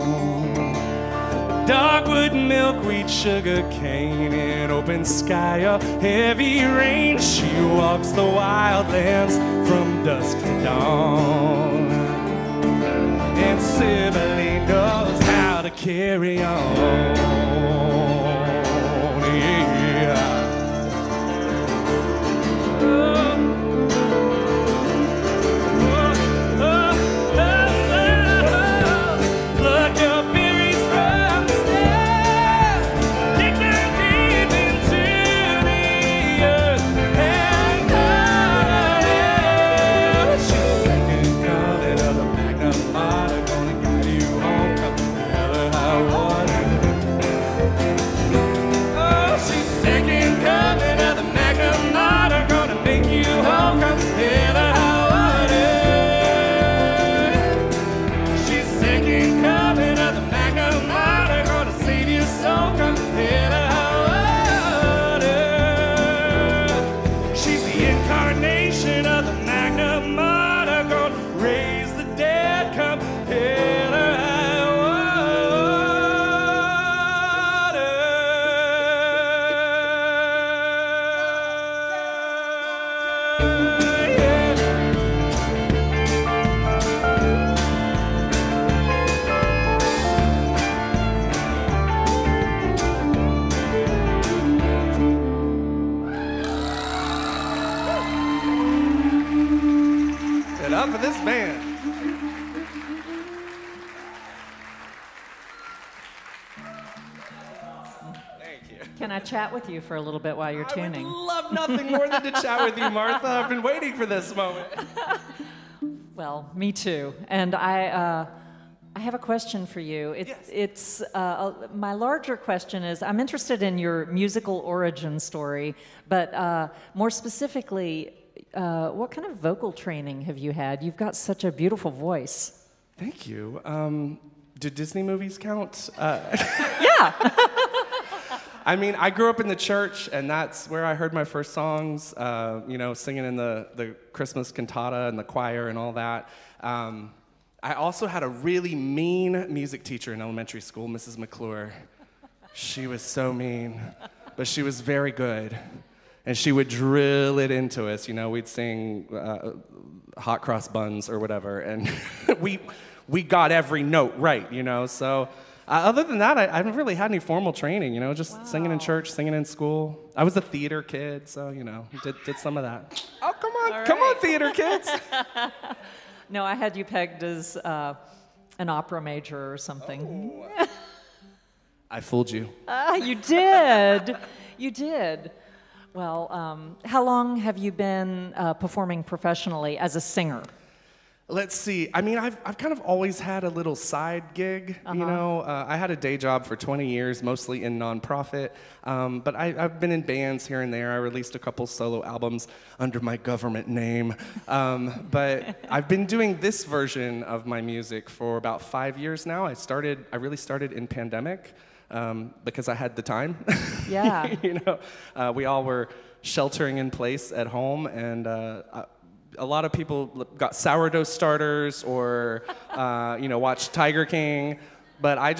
[SPEAKER 7] Dogwood, milkweed, sugar cane, and open sky, a heavy rain. She walks the wildlands from dusk to dawn. And Sibylle knows how to carry on. Up for this band. Thank you.
[SPEAKER 2] Can I chat with you for a little bit while you're tuning?
[SPEAKER 7] I would love nothing more than to chat with you, Martha. I've been waiting for this moment.
[SPEAKER 2] Well, me too. And I have a question for you. It's my larger question is, I'm interested in your musical origin story, but more specifically, what kind of vocal training have you had? You've got such a beautiful voice.
[SPEAKER 7] Thank you. Do Disney movies count?
[SPEAKER 2] Yeah.
[SPEAKER 7] I mean, I grew up in the church, and that's where I heard my first songs, singing in the Christmas cantata and the choir and all that. I also had a really mean music teacher in elementary school, Mrs. McClure. She was so mean, but she was very good. And she would drill it into us. We'd sing hot cross buns or whatever, and we got every note right, So other than that, I haven't really had any formal training, just singing in church, singing in school. I was a theater kid, so, did some of that. Oh, come on, theater kids.
[SPEAKER 2] No, I had you pegged as an opera major or something.
[SPEAKER 7] Oh. I fooled you.
[SPEAKER 2] You did. You did. Well, how long have you been performing professionally as a singer?
[SPEAKER 7] Let's see. I mean, I've kind of always had a little side gig, I had a day job for 20 years, mostly in nonprofit, but I've been in bands here and there. I released a couple solo albums under my government name, but I've been doing this version of my music for about 5 years now. I really started in pandemic because I had the time.
[SPEAKER 2] Yeah.
[SPEAKER 7] We all were sheltering in place at home, and a lot of people got sourdough starters or, watched Tiger King. But I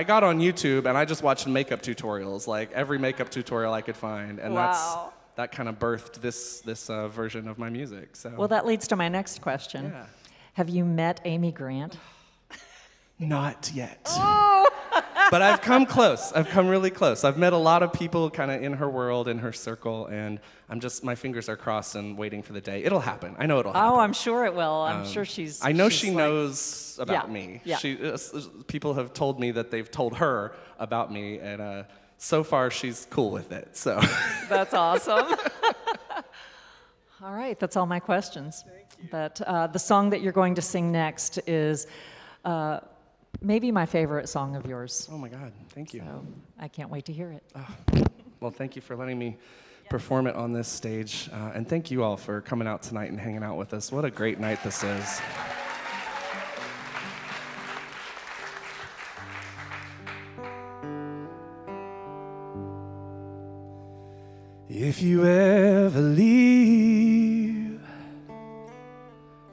[SPEAKER 7] got on YouTube and I just watched makeup tutorials, like every makeup tutorial I could find. And
[SPEAKER 2] wow.
[SPEAKER 7] that kind of birthed this version of my music. So.
[SPEAKER 2] Well, that leads to my next question.
[SPEAKER 7] Yeah.
[SPEAKER 2] Have you met Amy Grant?
[SPEAKER 7] Not yet.
[SPEAKER 2] Oh!
[SPEAKER 7] But I've come close. I've come really close. I've met a lot of people kind of in her world, in her circle, and my fingers are crossed and waiting for the day. It'll happen. I know it'll happen.
[SPEAKER 2] Oh, I'm sure it will. I'm sure she's...
[SPEAKER 7] I know she
[SPEAKER 2] like,
[SPEAKER 7] knows about me.
[SPEAKER 2] Yeah.
[SPEAKER 7] People have told me that they've told her about me, and so far she's cool with it, so.
[SPEAKER 2] That's awesome. All right, that's all my questions.
[SPEAKER 7] Thank you.
[SPEAKER 2] But the song that you're going to sing next is... maybe my favorite song of yours.
[SPEAKER 7] Oh my God, thank you.
[SPEAKER 2] So I can't wait to hear it.
[SPEAKER 7] Well, thank you for letting me perform it on this stage. And thank you all for coming out tonight and hanging out with us. What a great night this is. If you ever leave,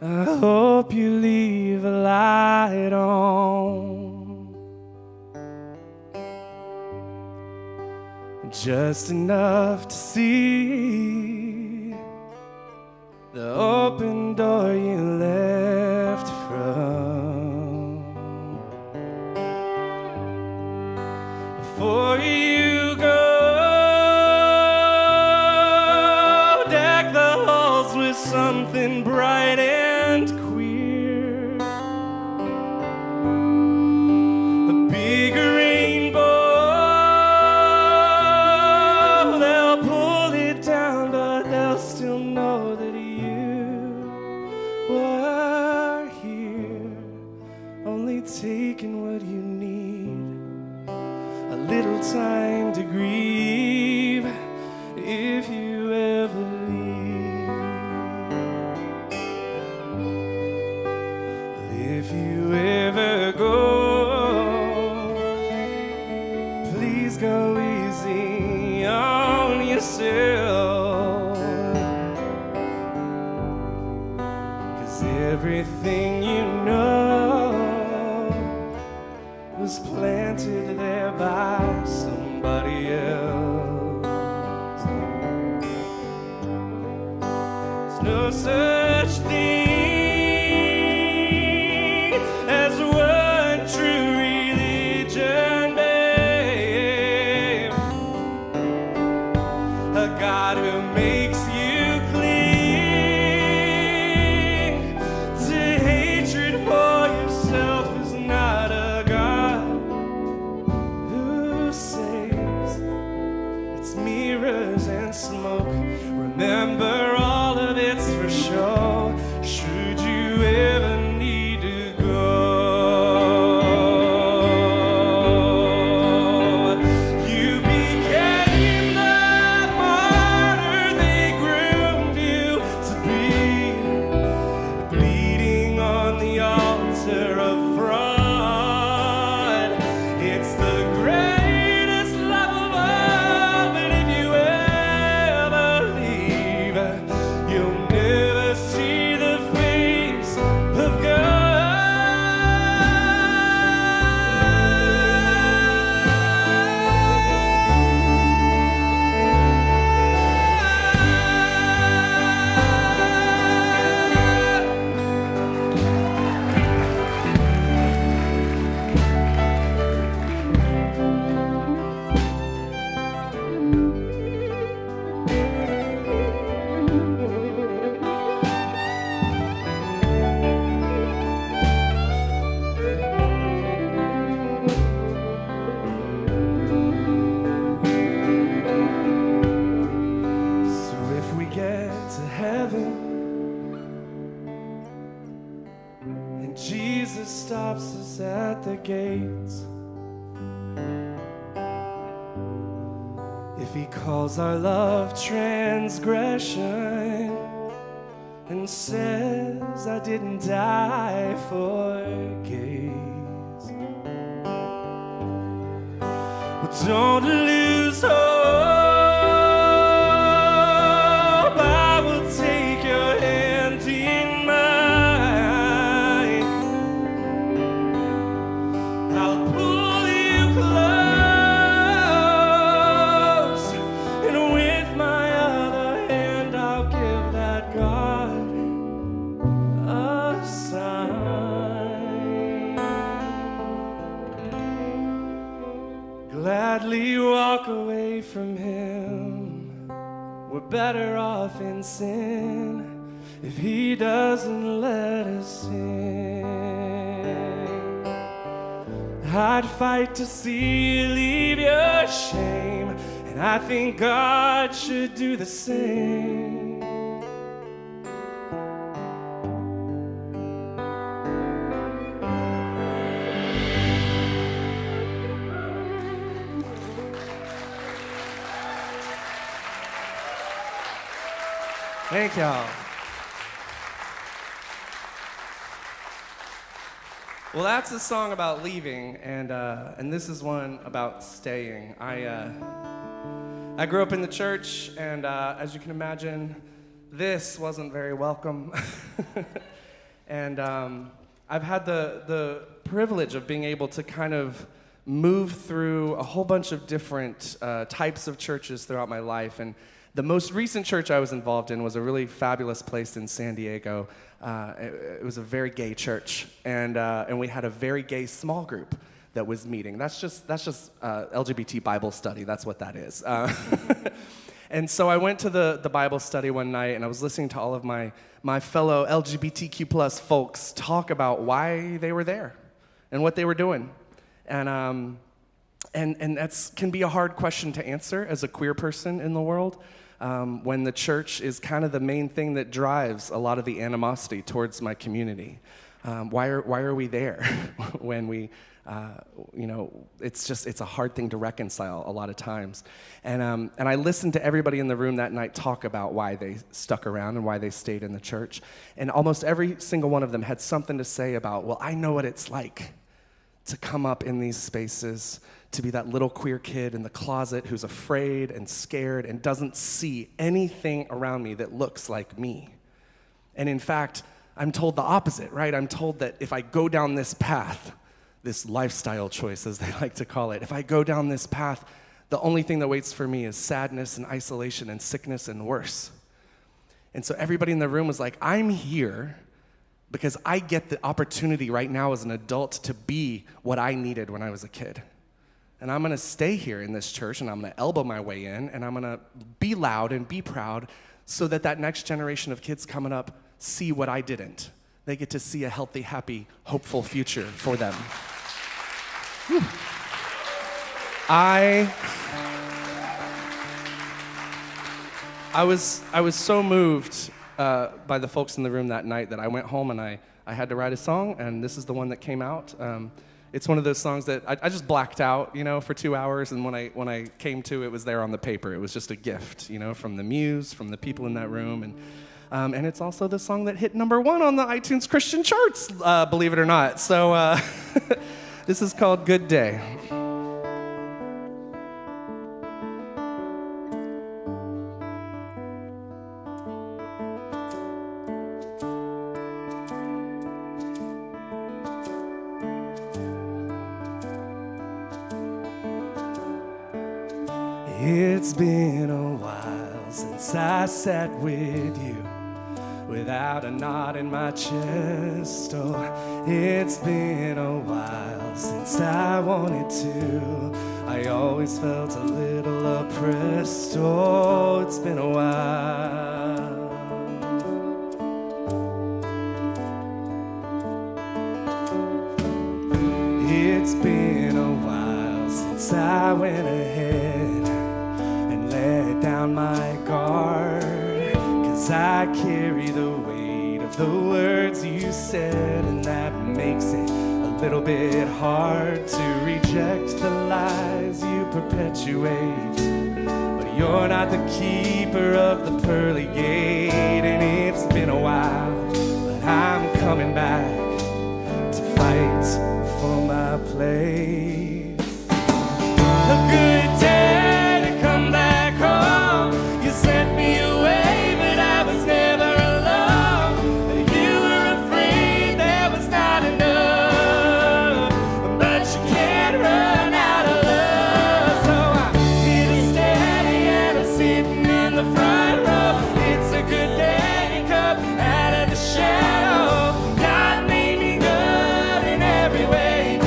[SPEAKER 7] I hope you leave a light on, just enough to see the open door you left from. Before you go, deck the halls with something bright and queer, a big rainbow. They'll pull it down, but they'll still know that you were here, only taking what you need, a little time to grieve if you ever leave. If you ever go, please go easy on yourself, 'cause everything you know was planted there by somebody else. There's no such thing as one true religion, babe. A God who makes you cling to hatred for yourself is not a God who saves. It's mirrors and smoke. Remember, all of it's for show. Should you ever need to go, you became the martyr they groomed you to be, bleeding on the altar of fraud. It's the greatest love of all, but if you ever leave, you'll never see the face of So if we get to heaven and Jesus stops us at the gates, if he calls our love transgression and says I didn't die for gays, well, don't lose hope. I will take your hand in mine. I'll pull you close, and with my other hand I'll give that God a sign. Gladly walk away from him. We're better off in sin if he doesn't let us in. I'd fight to see you leave your shame, and I think God should do the same. Thank y'all. Well, that's a song about leaving, and this is one about staying. I I grew up in the church, and as you can imagine, this wasn't very welcome. And I've had the privilege of being able to kind of move through a whole bunch of different types of churches throughout my life. And the most recent church I was involved in was a really fabulous place in San Diego. It was a very gay church, and we had a very gay small group that was meeting. That's just LGBT Bible study. That's what that is. And so I went to the Bible study one night, and I was listening to all of my fellow LGBTQ plus folks talk about why they were there and what they were doing. And that's can be a hard question to answer as a queer person in the world, when the church is kind of the main thing that drives a lot of the animosity towards my community. Why are we there when we, it's a hard thing to reconcile a lot of times. And I listened to everybody in the room that night talk about why they stuck around and why they stayed in the church. And almost every single one of them had something to say about, well, I know what it's like to come up in these spaces, to be that little queer kid in the closet who's afraid and scared and doesn't see anything around me that looks like me. And in fact, I'm told the opposite, right? I'm told that if I go down this path, this lifestyle choice, as they like to call it, if I go down this path, the only thing that waits for me is sadness and isolation and sickness and worse. And so everybody in the room was like, I'm here because I get the opportunity right now as an adult to be what I needed when I was a kid. And I'm gonna stay here in this church, and I'm gonna elbow my way in, and I'm gonna be loud and be proud so that that next generation of kids coming up see what I didn't. They get to see a healthy, happy, hopeful future for them. Whew. I was so moved by the folks in the room that night that I went home and I had to write a song, and this is the one that came out. It's one of those songs that I just blacked out, for 2 hours, and when I came to, it was there on the paper. It was just a gift, from the muse, from the people in that room, and it's also the song that hit #1 on the iTunes Christian charts, believe it or not. So this is called Good Day. It's been a while since I sat with you without a knot in my chest. Oh, it's been a while since I wanted to. I always felt a little oppressed. Oh, it's been a while. It's been a while since I went ahead let down my guard, 'cause I carry the weight of the words you said, and that makes it a little bit hard to reject the lies you perpetuate. But you're not the keeper of the pearly gate, and it's been a while, but I'm coming back to fight for my place. A good day to come back. You sent me away, but I was never alone. You were afraid there was not enough, but you can't run out of love. So I'm here to stay, and I'm sitting in the front row. It's a good day to come out of the shadow. God made me good in every way,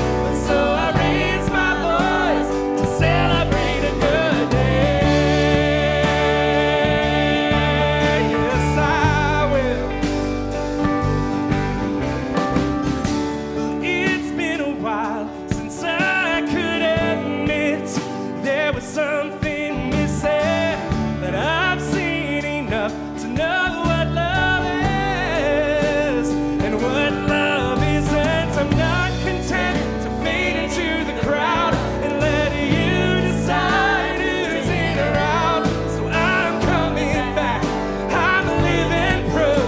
[SPEAKER 7] so I raise my voice to celebrate a good day. Something missing, but I've seen enough to know what love is and what love isn't. I'm not content to fade into the crowd and let you decide who's in or out. So I'm coming back. I'm a living proof.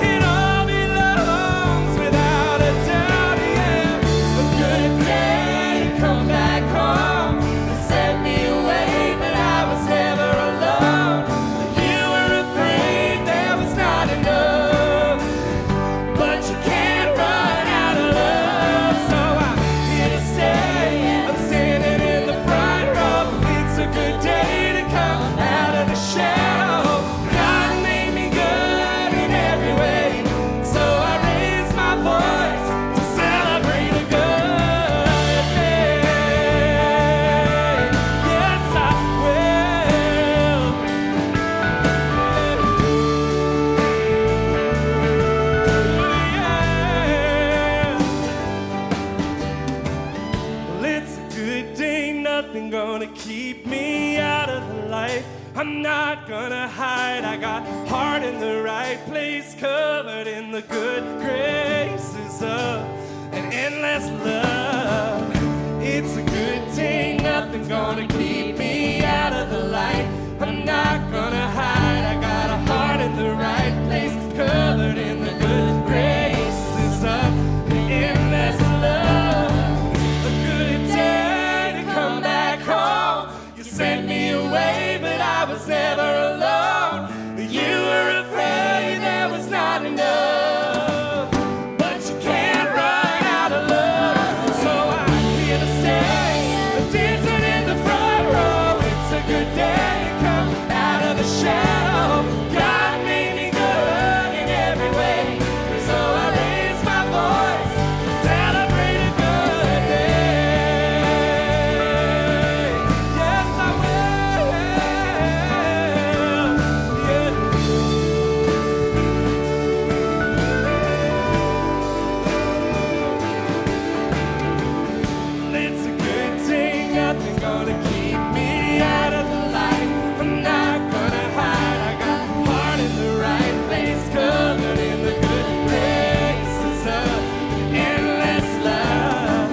[SPEAKER 7] It all belongs without a doubt. Yeah, a good day to come back home. Set me away, but I was never heart in the right place, covered in the good graces of an endless love. It's a good thing, nothing's gonna keep me out of the light. I'm not gonna hide, I got a heart in the right place, covered in the good graces of an endless love. A good day to come back home. You sent me away, but I was never alone. You were afraid there was not enough, but you can't run out of love. So I'm here to stay, dancing in the front row. It's a good day to come out of the shadow. God made me good in every way, so I raise my voice, celebrate a good day. Yes, I will. It's a good thing, nothing's gonna keep me out of the light. I'm not gonna hide, I got a heart in the right place, covered in the good graces of endless love.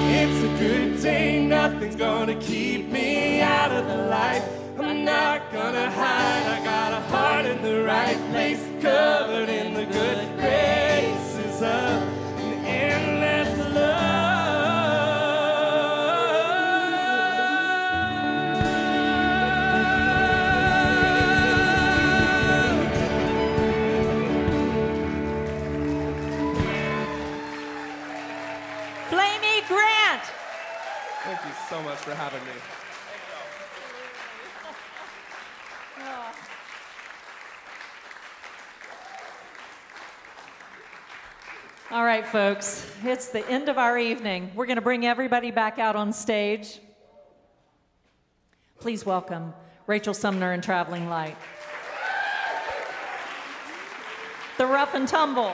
[SPEAKER 7] It's a good thing, nothing's gonna keep me out of the light. I'm not gonna hide, I got a heart in the right place, covered in the good graces of an endless love.
[SPEAKER 2] Flamy Grant.
[SPEAKER 7] Thank you so much for having me.
[SPEAKER 2] All right, folks, it's the end of our evening. We're going to bring everybody back out on stage. Please welcome Rachel Sumner and Traveling Light. The Rough Tumble.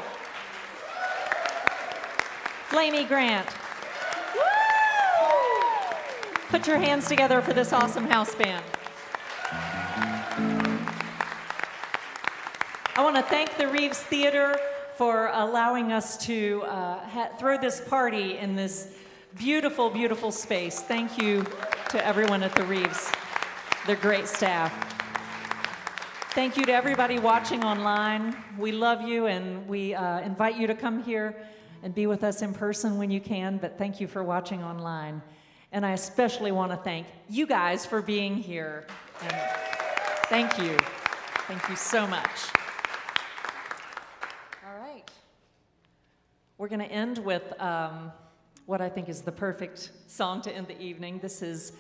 [SPEAKER 2] Flamy Grant. Put your hands together for this awesome house band. I want to thank the Reeves Theater for allowing us to throw this party in this beautiful, beautiful space. Thank you to everyone at the Reeves. They're great staff. Thank you to everybody watching online. We love you, and we invite you to come here and be with us in person when you can, but thank you for watching online. And I especially want to thank you guys for being here. And thank you. Thank you so much. All right. We're going to end with what I think is the perfect song to end the evening. This is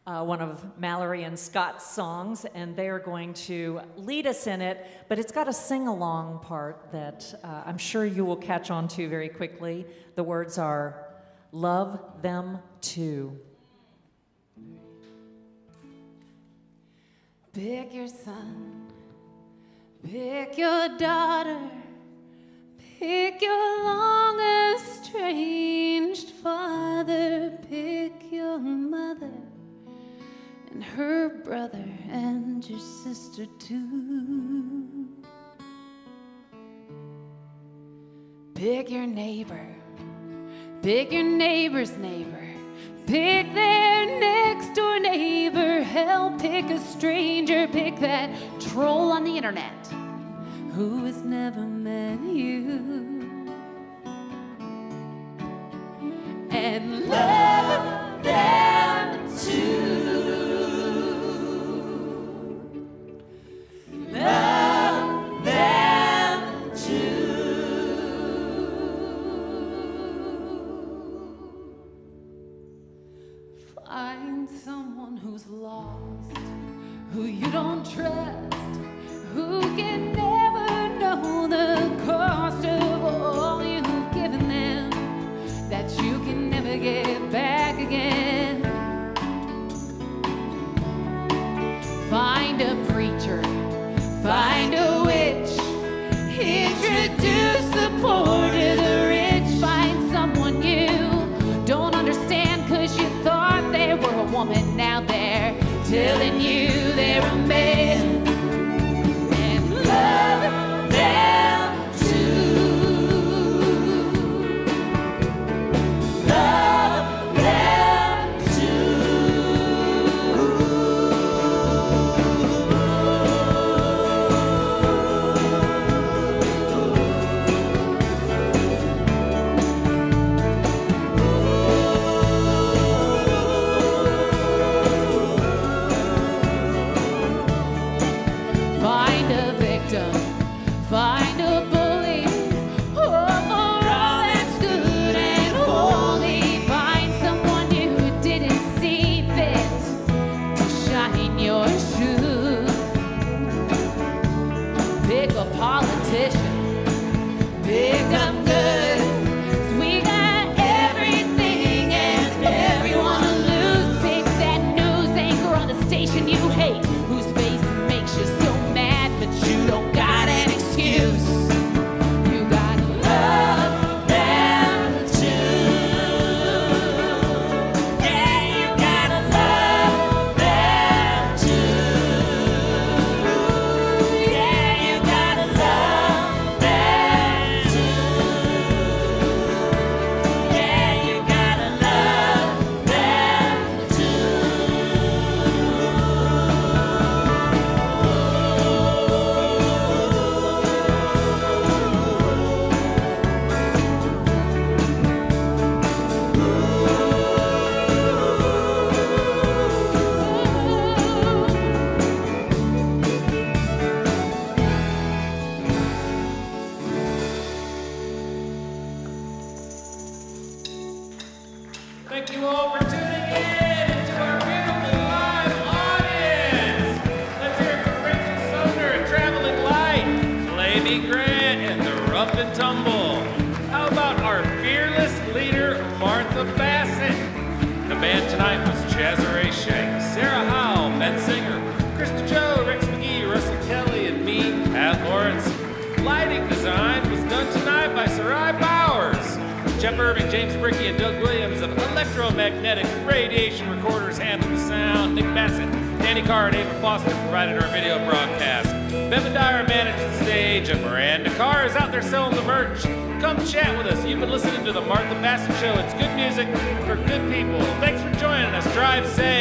[SPEAKER 2] one of Mallory and Scott's songs, and they are going to lead us in it, but it's got a sing-along part that I'm sure you will catch on to very quickly. The words are, "Love them too."
[SPEAKER 4] Pick your son, pick your daughter, pick your long estranged father, pick your mother and her brother and your sister too. Pick your neighbor, pick your neighbor's neighbor, pick their next door neighbor. Hell, pick a stranger, pick that troll on the internet who has never met you. And love them too. Love them too. Find someone who's lost, who you don't trust, who can never know the cost of all you've given them, that you can never get back again. Find a preacher, find a witch, introduce the poor to the rich. Find someone you don't understand, 'cause you thought they were a woman. Now they're telling you they're a man. And pick a politician. Pick 'em good. 'Cause we got everything and everyone to lose. Pick that news anchor on the station you hate, whose face makes you so mad, but you don't got an excuse. You gotta love them too. Yeah, you gotta love them too. Yeah, you gotta love them too. Yeah, you gotta love them too.
[SPEAKER 1] Thank you all for tuning in to our beautiful live audience. Let's hear it for Rachel Sumner and Traveling Light, Flamy Grant, and the Rough Tumble. How about our fearless leader, Martha Bassett? The band tonight was Chazare Shank, Sarah Howell, Ben Singer, Krista Joe, Rex McGee, Russell Kelly, and me, Pat Lawrence. Lighting design was done tonight by Sarai Bowers. Jeff Irving, James Bricky, and Doug Williams of Electromagnetic Radiation Recorders handled the sound. Nick Bassett, Danny Carr, and Ava Foster provided our video broadcast. Bevan Dyer managed the stage, and Miranda Carr is out there selling the merch. Come chat with us. You've been listening to the Martha Bassett Show. It's good music for good people. Thanks for joining us. Drive safe.